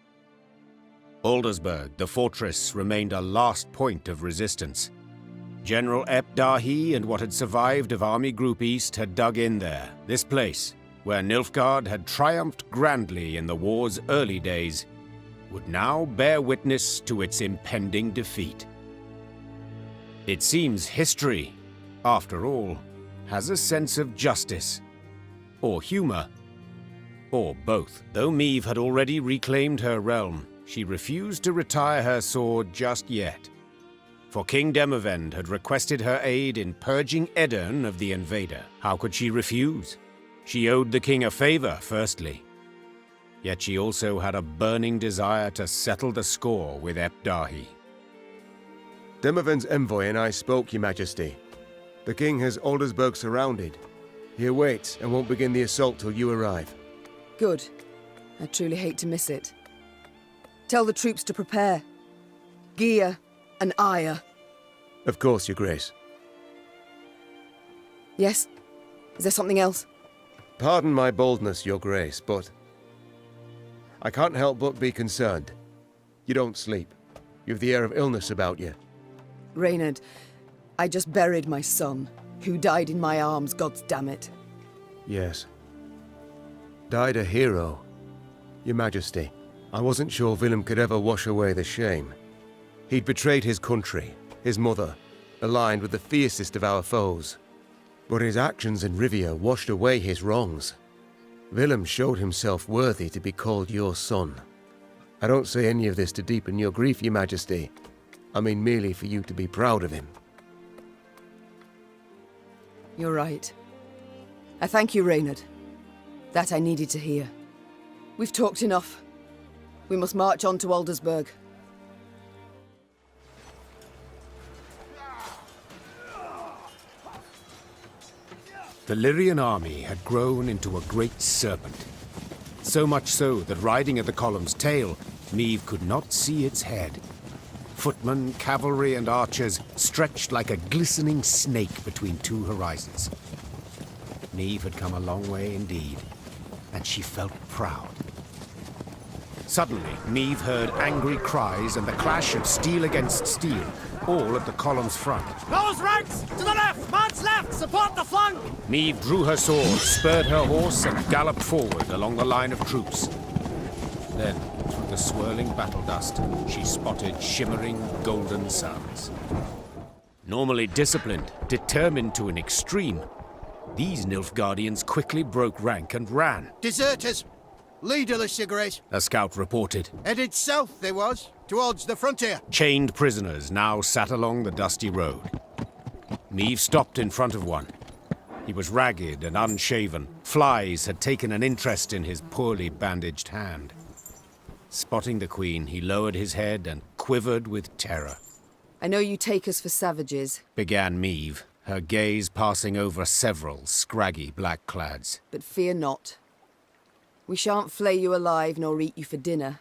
[SPEAKER 1] Aldersburg, the fortress, remained a last point of resistance. General ep Dahi and what had survived of Army Group East had dug in there. This place, where Nilfgaard had triumphed grandly in the war's early days, would now bear witness to its impending defeat. It seems history, after all, has a sense of justice, or humor, or both. Though Meave had already reclaimed her realm, she refused to retire her sword just yet. For King Demavend had requested her aid in purging Edirn of the invader. How could she refuse? She owed the king a favor, firstly. Yet she also had a burning desire to settle the score with ep Dahi.
[SPEAKER 3] Demavend's envoy and I spoke, Your Majesty. The king has Aldersburg surrounded. He awaits and won't begin the assault till you arrive.
[SPEAKER 2] Good. I truly hate to miss it. Tell the troops to prepare. Gear and ire.
[SPEAKER 3] Of course, Your Grace.
[SPEAKER 2] Yes? Is there something else?
[SPEAKER 3] Pardon my boldness, Your Grace, but I can't help but be concerned. You don't sleep. You've the air of illness about you.
[SPEAKER 2] Reynard, I just buried my son, who died in my arms, goddammit.
[SPEAKER 3] Yes. Died a hero. Your Majesty, I wasn't sure Willem could ever wash away the shame. He'd betrayed his country, his mother, aligned with the fiercest of our foes. But his actions in Rivia washed away his wrongs. Willem showed himself worthy to be called your son. I don't say any of this to deepen your grief, your majesty. I mean merely for you to be proud of him.
[SPEAKER 2] You're right. I thank you, Reynard. That I needed to hear. We've talked enough. We must march on to Aldersburg.
[SPEAKER 1] The Lyrian army had grown into a great serpent. So much so that riding at the column's tail, Niamh could not see its head. Footmen, cavalry, and archers stretched like a glistening snake between two horizons. Niamh had come a long way indeed, and she felt proud. Suddenly, Niamh heard angry cries and the clash of steel against steel, all at the column's front.
[SPEAKER 5] Those ranks! To the left! Man's left! Support the flank!
[SPEAKER 1] Niamh drew her sword, spurred her horse, and galloped forward along the line of troops. Then, through the swirling battle dust, she spotted shimmering golden suns. Normally disciplined, determined to an extreme, these Nilfgaardians quickly broke rank and ran.
[SPEAKER 7] Deserters! Leaderless, Your Grace.
[SPEAKER 1] A scout reported.
[SPEAKER 7] Headed south they was, towards the frontier.
[SPEAKER 1] Chained prisoners now sat along the dusty road. Niamh stopped in front of one. He was ragged and unshaven. Flies had taken an interest in his poorly bandaged hand. Spotting the Queen, he lowered his head and quivered with terror.
[SPEAKER 2] I know you take us for savages,
[SPEAKER 1] Began Niamh, her gaze passing over several scraggy black-clads.
[SPEAKER 2] but fear not. We shan't flay you alive nor eat you for dinner.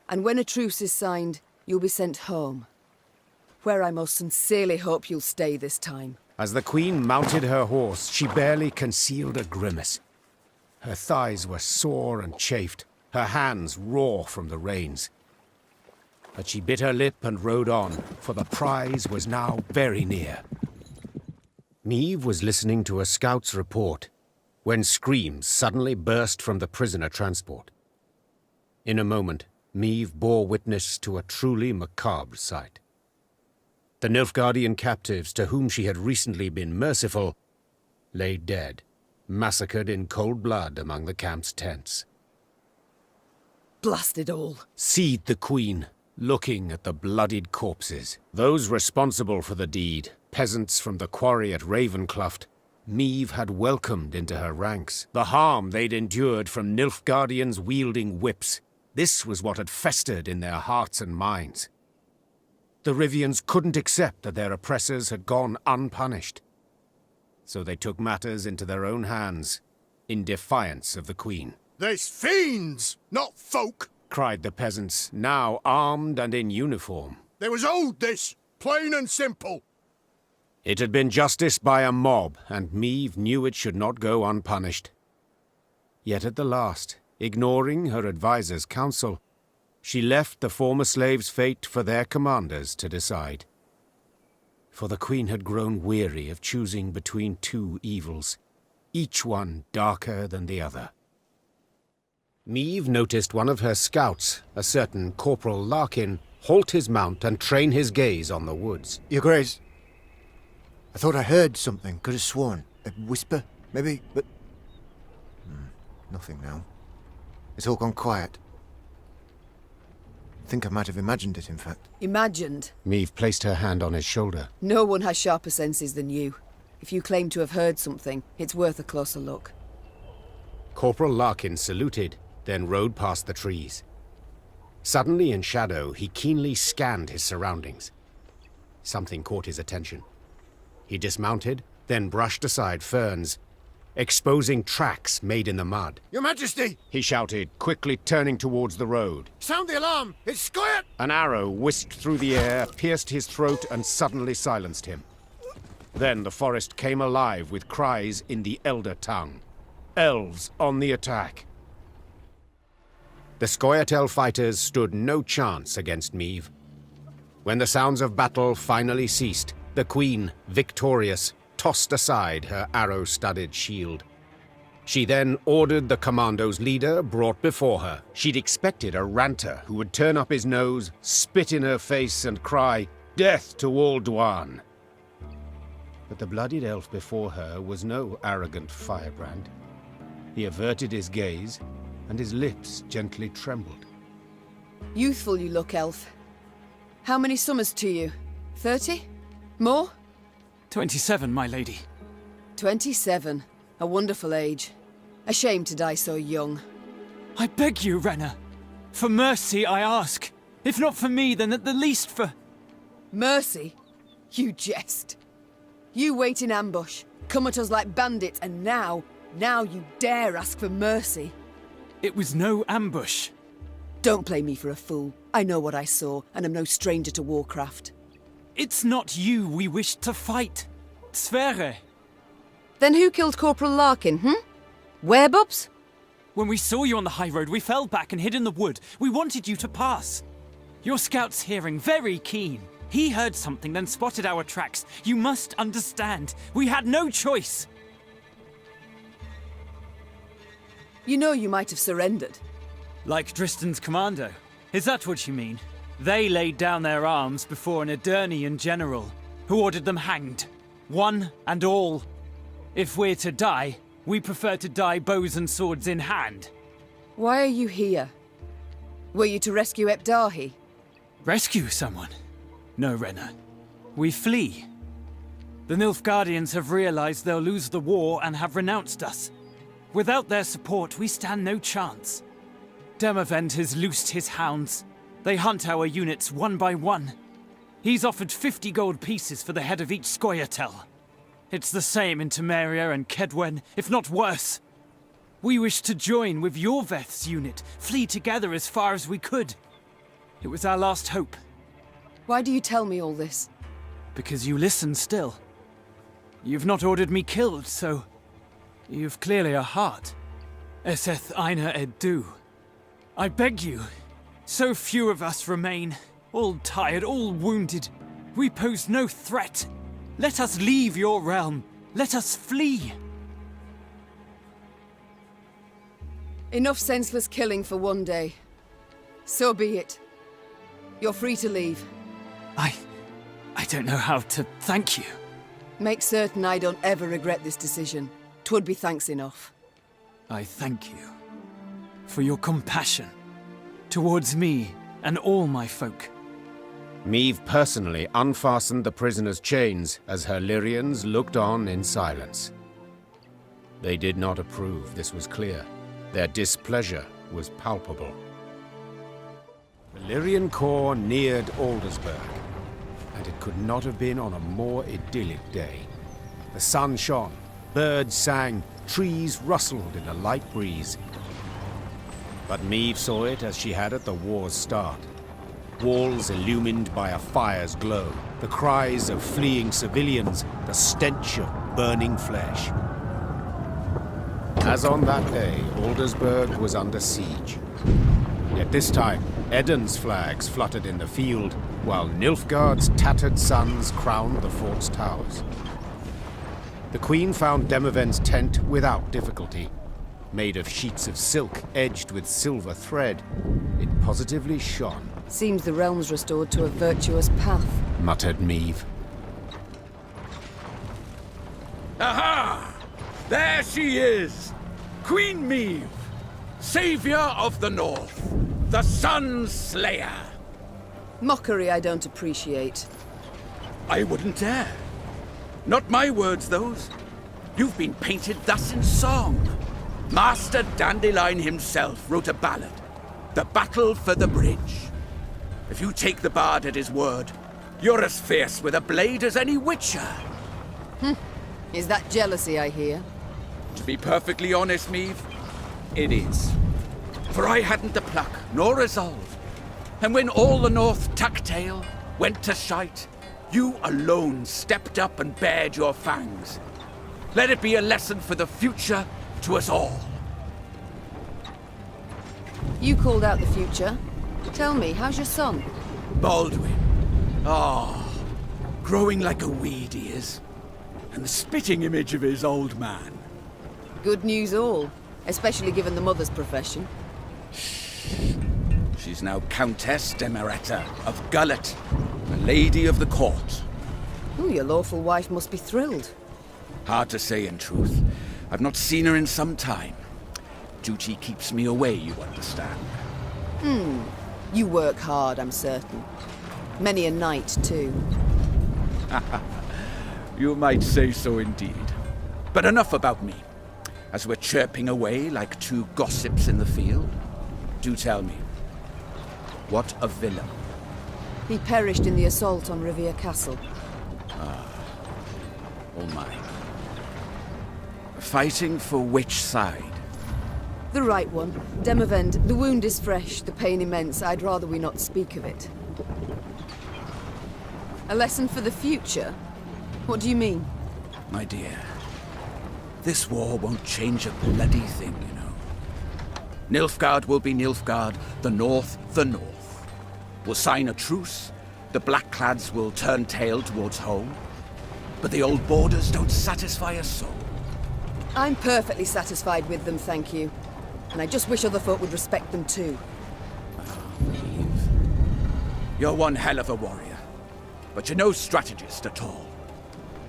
[SPEAKER 2] And when a truce is signed, you'll be sent home, where I most sincerely hope you'll stay this time.
[SPEAKER 1] As the Queen mounted her horse, she barely concealed a grimace. Her thighs were sore and chafed, her hands raw from the reins. But she bit her lip and rode on, for the prize was now very near. Niamh was listening to a scout's report when screams suddenly burst from the prisoner transport. In a moment, Niamh bore witness to a truly macabre sight. The Nilfgaardian captives to whom she had recently been merciful lay dead, massacred in cold blood among the camp's tents.
[SPEAKER 2] Blast it all.
[SPEAKER 1] Seethed the Queen, looking at the bloodied corpses. Those responsible for the deed, peasants from the quarry at Ravencloft, Niamh had welcomed into her ranks. The harm they'd endured from Nilfgaardians wielding whips, this was what had festered in their hearts and minds. The Rivians couldn't accept that their oppressors had gone unpunished. So they took matters into their own hands, in defiance of the Queen.
[SPEAKER 7] There's fiends, not folk!
[SPEAKER 1] Cried the peasants, now armed and in uniform.
[SPEAKER 7] They was owed this, plain and simple.
[SPEAKER 1] It had been justice by a mob, and Niamh knew it should not go unpunished. Yet at the last, ignoring her advisor's counsel, she left the former slaves' fate for their commanders to decide. For the Queen had grown weary of choosing between two evils, each one darker than the other. Niamh noticed one of her scouts, a certain Corporal Larkin, halt his mount and train his gaze on the woods.
[SPEAKER 7] Your Grace, I thought I heard something, could have sworn. A whisper, maybe, but... nothing now. It's all gone quiet. I think I might have imagined it, in fact.
[SPEAKER 2] Imagined?
[SPEAKER 1] Niamh placed her hand on his shoulder.
[SPEAKER 2] No one has sharper senses than you. If you claim to have heard something, it's worth a closer look.
[SPEAKER 1] Corporal Larkin saluted, then rode past the trees. Suddenly in shadow, he keenly scanned his surroundings. Something caught his attention. He dismounted, then brushed aside ferns, exposing tracks made in the mud.
[SPEAKER 7] Your Majesty!
[SPEAKER 1] He shouted, quickly turning towards the road.
[SPEAKER 7] Sound the alarm! It's Squirt!
[SPEAKER 1] An arrow whisked through the air, pierced his throat, and suddenly silenced him. Then the forest came alive with cries in the Elder tongue. Elves on the attack. The Scoia'tael fighters stood no chance against Niamh. When the sounds of battle finally ceased, the Queen, victorious, tossed aside her arrow-studded shield. She then ordered the commando's leader brought before her. She'd expected a ranter who would turn up his nose, spit in her face, and cry, "Death to all Dwan!" But the bloodied elf before her was no arrogant firebrand. He averted his gaze, and his lips gently trembled.
[SPEAKER 2] Youthful you look, elf. How many summers to you? 30? More?
[SPEAKER 5] 27, my lady.
[SPEAKER 2] 27. A wonderful age. A shame to die so young.
[SPEAKER 5] I beg you, Renna. For mercy, I ask. If not for me, then at the least for...
[SPEAKER 2] Mercy? You jest. You wait in ambush, come at us like bandits, and now you dare ask for mercy.
[SPEAKER 5] It was no ambush.
[SPEAKER 2] Don't play me for a fool. I know what I saw, and am no stranger to warcraft.
[SPEAKER 5] It's not you we wished to fight. Sverre.
[SPEAKER 2] Then who killed Corporal Larkin, Werebubs?
[SPEAKER 5] When we saw you on the high road, we fell back and hid in the wood. We wanted you to pass. Your scout's hearing very keen. He heard something, then spotted our tracks. You must understand. We had no choice.
[SPEAKER 2] You know you might have surrendered.
[SPEAKER 5] Like Dristan's commando. Is that what you mean? They laid down their arms before an Edirnian general, who ordered them hanged. One and all. If we're to die, we prefer to die bows and swords in hand.
[SPEAKER 2] Why are you here? Were you to rescue Epdahi?
[SPEAKER 5] Rescue someone? No, Renna. We flee. The Nilfgaardians have realized they'll lose the war and have renounced us. Without their support, we stand no chance. Demavend has loosed his hounds. They hunt our units one by one. He's offered 50 gold pieces for the head of each Scoia'tael. It's the same in Temeria and Kedwen, if not worse. We wish to join with Yorveth's unit, flee together as far as we could. It was our last hope.
[SPEAKER 2] Why do you tell me all this?
[SPEAKER 5] Because you listen still. You've not ordered me killed, so... You've clearly a heart. Eseth Aina Edu. I beg you. So few of us remain. All tired, all wounded. We pose no threat. Let us leave your realm. Let us flee.
[SPEAKER 2] Enough senseless killing for one day. So be it. You're free to leave.
[SPEAKER 5] I don't know how to thank you.
[SPEAKER 2] Make certain I don't ever regret this decision. 'Twould be thanks enough.
[SPEAKER 5] I thank you for your compassion towards me and all my folk.
[SPEAKER 1] Meve personally unfastened the prisoner's chains as her Lyrians looked on in silence. They did not approve, this was clear. Their displeasure was palpable. The Lyrian corps neared Aldersburg, and it could not have been on a more idyllic day. The sun shone, birds sang, trees rustled in a light breeze. But Meve saw it as she had at the war's start. Walls illumined by a fire's glow, the cries of fleeing civilians, the stench of burning flesh. As on that day, Aldersburg was under siege. Yet this time, Eden's flags fluttered in the field, while Nilfgaard's tattered sons crowned the fort's towers. The Queen found Demavend's tent without difficulty. Made of sheets of silk edged with silver thread, it positively shone.
[SPEAKER 2] Seems the realm's restored to a virtuous path,
[SPEAKER 1] muttered Meve.
[SPEAKER 14] Aha! There she is! Queen Meve, savior of the North, the Sun Slayer.
[SPEAKER 2] Mockery I don't appreciate.
[SPEAKER 14] I wouldn't dare. Not my words, those. You've been painted thus in song. Master Dandelion himself wrote a ballad, The Battle for the Bridge. If you take the bard at his word, you're as fierce with a blade as any witcher.
[SPEAKER 2] Is that jealousy I hear?
[SPEAKER 14] To be perfectly honest, Meve, it is. For I hadn't the pluck, nor resolve. And when all the North tucked tail, went to shite, you alone stepped up and bared your fangs. Let it be a lesson for the future to us all.
[SPEAKER 2] You called out the future. Tell me, how's your son?
[SPEAKER 14] Baldwin. Growing like a weed he is. And the spitting image of his old man.
[SPEAKER 2] Good news all, especially given the mother's profession.
[SPEAKER 14] She's now Countess Demeretta of Gullet, a lady of the court.
[SPEAKER 2] Ooh, your lawful wife must be thrilled.
[SPEAKER 14] Hard to say in truth. I've not seen her in some time. Duty keeps me away, you understand.
[SPEAKER 2] You work hard, I'm certain. Many a night, too.
[SPEAKER 14] You might say so indeed. But enough about me. As we're chirping away like two gossips in the field, do tell me, what a villain.
[SPEAKER 2] He perished in the assault on Rivia Castle.
[SPEAKER 14] Oh my. Fighting for which side?
[SPEAKER 2] The right one. Demavend, the wound is fresh, the pain immense. I'd rather we not speak of it. A lesson for the future? What do you mean?
[SPEAKER 14] My dear, this war won't change a bloody thing, you know. Nilfgaard will be Nilfgaard, the North, the North. We'll sign a truce, the Blackclads will turn tail towards home. But the old borders don't satisfy us so.
[SPEAKER 2] I'm perfectly satisfied with them, thank you. And I just wish other folk would respect them too.
[SPEAKER 14] Eve, you're one hell of a warrior, but you're no strategist at all.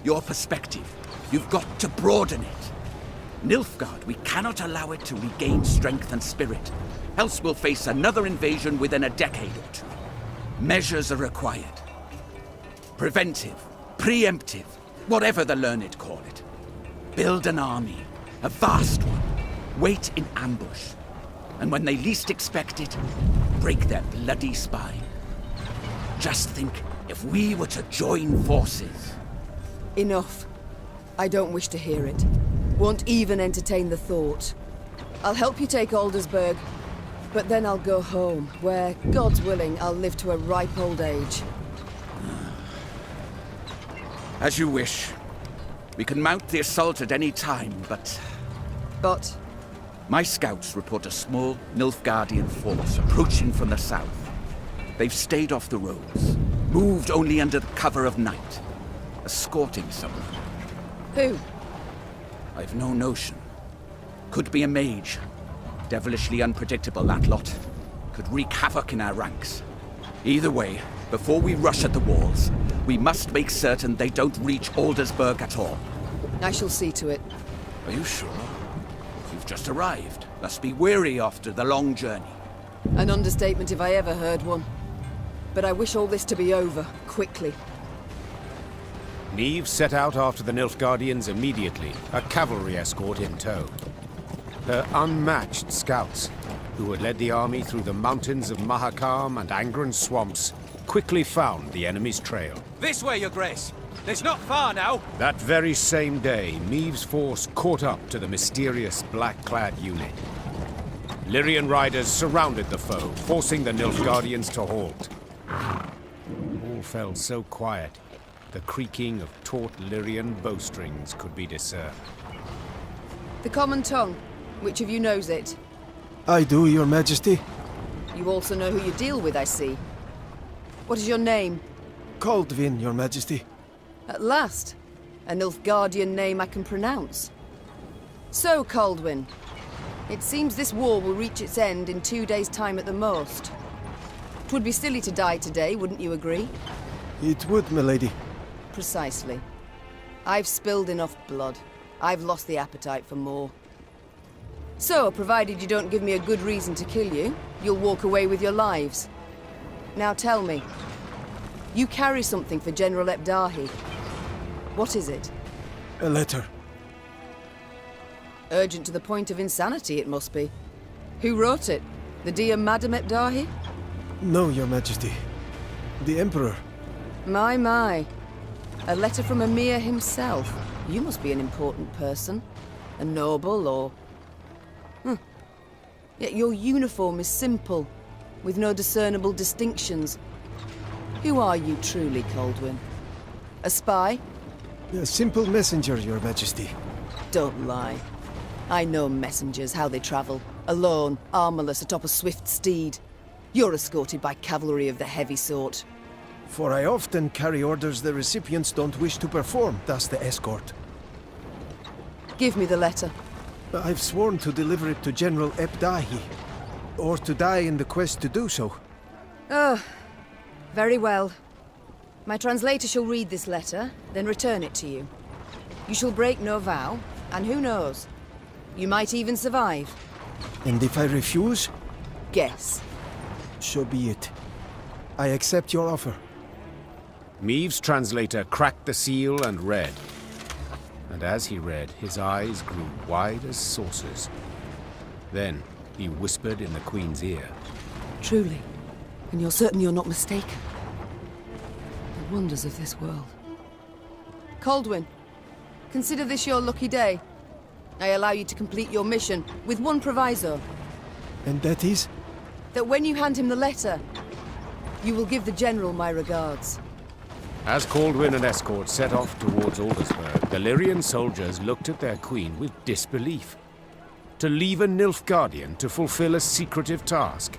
[SPEAKER 14] Your perspective, you've got to broaden it. Nilfgaard, we cannot allow it to regain strength and spirit, else we'll face another invasion within a decade or two. Measures are required. Preventive, preemptive, whatever the learned call it. Build an army, a vast one. Wait in ambush. And when they least expect it, break their bloody spine. Just think, if we were to join forces.
[SPEAKER 2] Enough. I don't wish to hear it. Won't even entertain the thought. I'll help you take Aldersburg, but then I'll go home, where, God's willing, I'll live to a ripe old age.
[SPEAKER 14] As you wish. We can mount the assault at any time, but...
[SPEAKER 2] But?
[SPEAKER 14] My scouts report a small Nilfgaardian force approaching from the south. They've stayed off the roads, moved only under the cover of night, escorting someone.
[SPEAKER 2] Who?
[SPEAKER 14] I've no notion. Could be a mage. Devilishly unpredictable, that lot. Could wreak havoc in our ranks. Either way, before we rush at the walls, we must make certain they don't reach Aldersburg at all.
[SPEAKER 2] I shall see to it.
[SPEAKER 14] Are you sure? You've just arrived. Must be weary after the long journey.
[SPEAKER 2] An understatement if I ever heard one. But I wish all this to be over, quickly.
[SPEAKER 1] Niamh set out after the Nilfgaardians immediately, a cavalry escort in tow. Her unmatched scouts, who had led the army through the mountains of Mahakam and Angren swamps, quickly found the enemy's trail.
[SPEAKER 6] This way, Your Grace. It's not far now.
[SPEAKER 1] That very same day, Niamh's force caught up to the mysterious black-clad unit. Lyrian riders surrounded the foe, forcing the Nilfgaardians to halt. All fell so quiet, the creaking of taut Lyrian bowstrings could be discerned.
[SPEAKER 2] The common tongue. Which of you knows it?
[SPEAKER 7] I do, Your Majesty.
[SPEAKER 2] You also know who you deal with, I see. What is your name?
[SPEAKER 7] Kaldvin, Your Majesty.
[SPEAKER 2] At last. A Nilfgaardian name I can pronounce. So, Kaldwin, it seems this war will reach its end in 2 days' time at the most. 'Twould be silly to die today, wouldn't you agree?
[SPEAKER 7] It would, milady.
[SPEAKER 2] Precisely. I've spilled enough blood. I've lost the appetite for more. So, provided you don't give me a good reason to kill you, you'll walk away with your lives. Now tell me, you carry something for General Ebdahi. What is it?
[SPEAKER 7] A letter.
[SPEAKER 2] Urgent to the point of insanity, it must be. Who wrote it? The dear Madam Ebdahi?
[SPEAKER 7] No, Your Majesty. The Emperor.
[SPEAKER 2] My. A letter from Emir himself. You must be an important person. A noble, or... Yet your uniform is simple, with no discernible distinctions. Who are you truly, Kaldwin? A spy?
[SPEAKER 7] A simple messenger, Your Majesty.
[SPEAKER 2] Don't lie. I know messengers, how they travel. Alone, armorless, atop a swift steed. You're escorted by cavalry of the heavy sort.
[SPEAKER 7] For I often carry orders the recipients don't wish to perform, thus the escort.
[SPEAKER 2] Give me the letter.
[SPEAKER 7] I've sworn to deliver it to General Ebdahi, or to die in the quest to do so.
[SPEAKER 2] Oh, very well. My translator shall read this letter, then return it to you. You shall break no vow, and who knows? You might even survive.
[SPEAKER 7] And if I refuse?
[SPEAKER 2] Guess.
[SPEAKER 7] So be it. I accept your offer.
[SPEAKER 1] Meave's translator cracked the seal and read. And as he read, his eyes grew wide as saucers. Then he whispered in the Queen's ear.
[SPEAKER 2] Truly, and you're certain you're not mistaken. The wonders of this world. Coldwyn, consider this your lucky day. I allow you to complete your mission, with one proviso.
[SPEAKER 7] And that is?
[SPEAKER 2] That when you hand him the letter, you will give the General my regards.
[SPEAKER 1] As Coldwyn and escort set off towards Aldersburg, the Lyrian soldiers looked at their queen with disbelief. To leave a Nilfgaardian to fulfill a secretive task.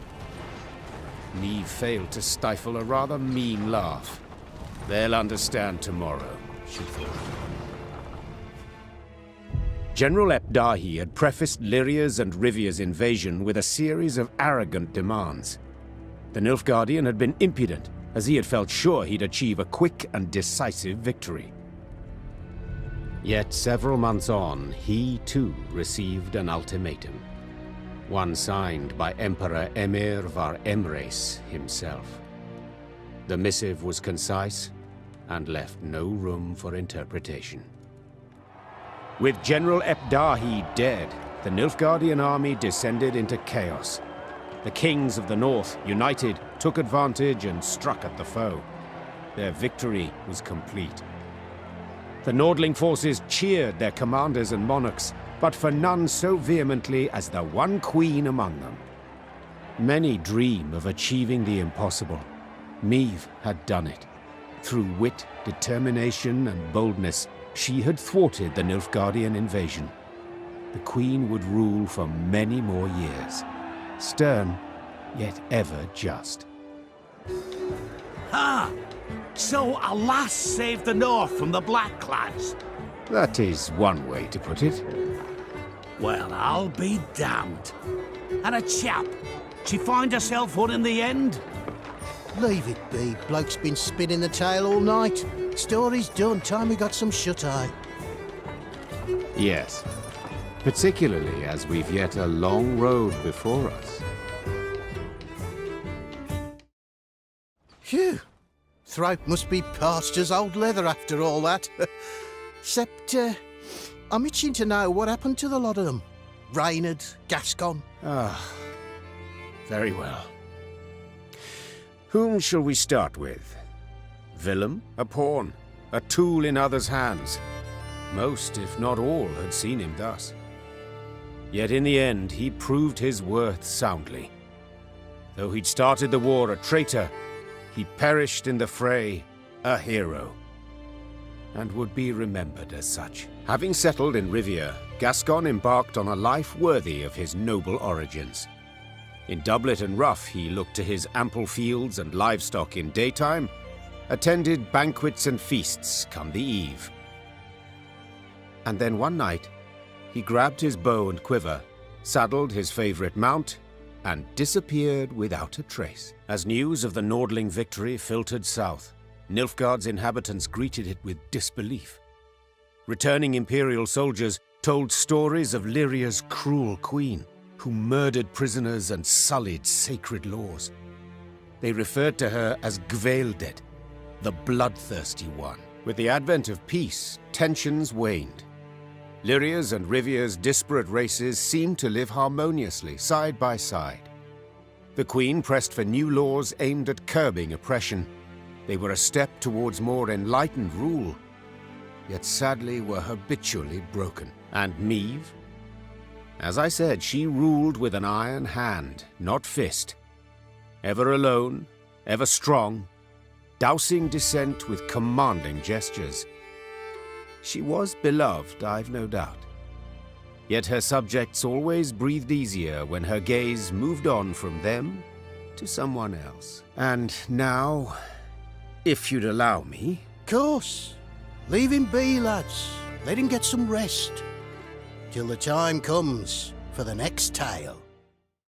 [SPEAKER 1] Niamh failed to stifle a rather mean laugh. They'll understand tomorrow, she thought. General Epdahi had prefaced Lyria's and Rivia's invasion with a series of arrogant demands. The Nilfgaardian had been impudent, as he had felt sure he'd achieve a quick and decisive victory. Yet several months on, he too received an ultimatum. One signed by Emperor Emir var Emreis himself. The missive was concise and left no room for interpretation. With General Epdahi dead, the Nilfgaardian army descended into chaos. The kings of the north, united, took advantage and struck at the foe. Their victory was complete. The Nordling forces cheered their commanders and monarchs, but for none so vehemently as the one queen among them. Many dream of achieving the impossible. Meav had done it. Through wit, determination, and boldness, she had thwarted the Nilfgaardian invasion. The queen would rule for many more years. Stern, yet ever just.
[SPEAKER 14] Ha! So a lass saved the North from the Blackclads?
[SPEAKER 1] That is one way to put it.
[SPEAKER 14] Well, I'll be damned. And a chap, she find herself one in the end?
[SPEAKER 7] Leave it be. Bloke's been spinning the tale all night. Story's done. Time we got some shut-eye.
[SPEAKER 1] Yes. Particularly as we've yet a long road before us.
[SPEAKER 7] Phew. Throat must be parched as old leather after all that. Except, I'm itching to know what happened to the lot of them. Reynard, Gascon.
[SPEAKER 1] Very well. Whom shall we start with? Willem, a pawn, a tool in others' hands. Most, if not all, had seen him thus. Yet in the end, he proved his worth soundly. Though he'd started the war a traitor, he perished in the fray, a hero, and would be remembered as such. Having settled in Rivia, Gascon embarked on a life worthy of his noble origins. In doublet and ruff, he looked to his ample fields and livestock in daytime, attended banquets and feasts come the eve. And then one night, he grabbed his bow and quiver, saddled his favorite mount, and disappeared without a trace. As news of the Nordling victory filtered south, Nilfgaard's inhabitants greeted it with disbelief. Returning Imperial soldiers told stories of Lyria's cruel queen, who murdered prisoners and sullied sacred laws. They referred to her as Gvaeldet, the bloodthirsty one. With the advent of peace, tensions waned. Lyria's and Rivia's disparate races seemed to live harmoniously, side by side. The Queen pressed for new laws aimed at curbing oppression. They were a step towards more enlightened rule, yet sadly were habitually broken. And Meav? As I said, she ruled with an iron hand, not fist. Ever alone, ever strong, dousing dissent with commanding gestures. She was beloved, I've no doubt. Yet her subjects always breathed easier when her gaze moved on from them to someone else. And now, if you'd allow me...
[SPEAKER 7] Course. Leave him be, lads. Let him get some rest. Till the time comes for the next tale.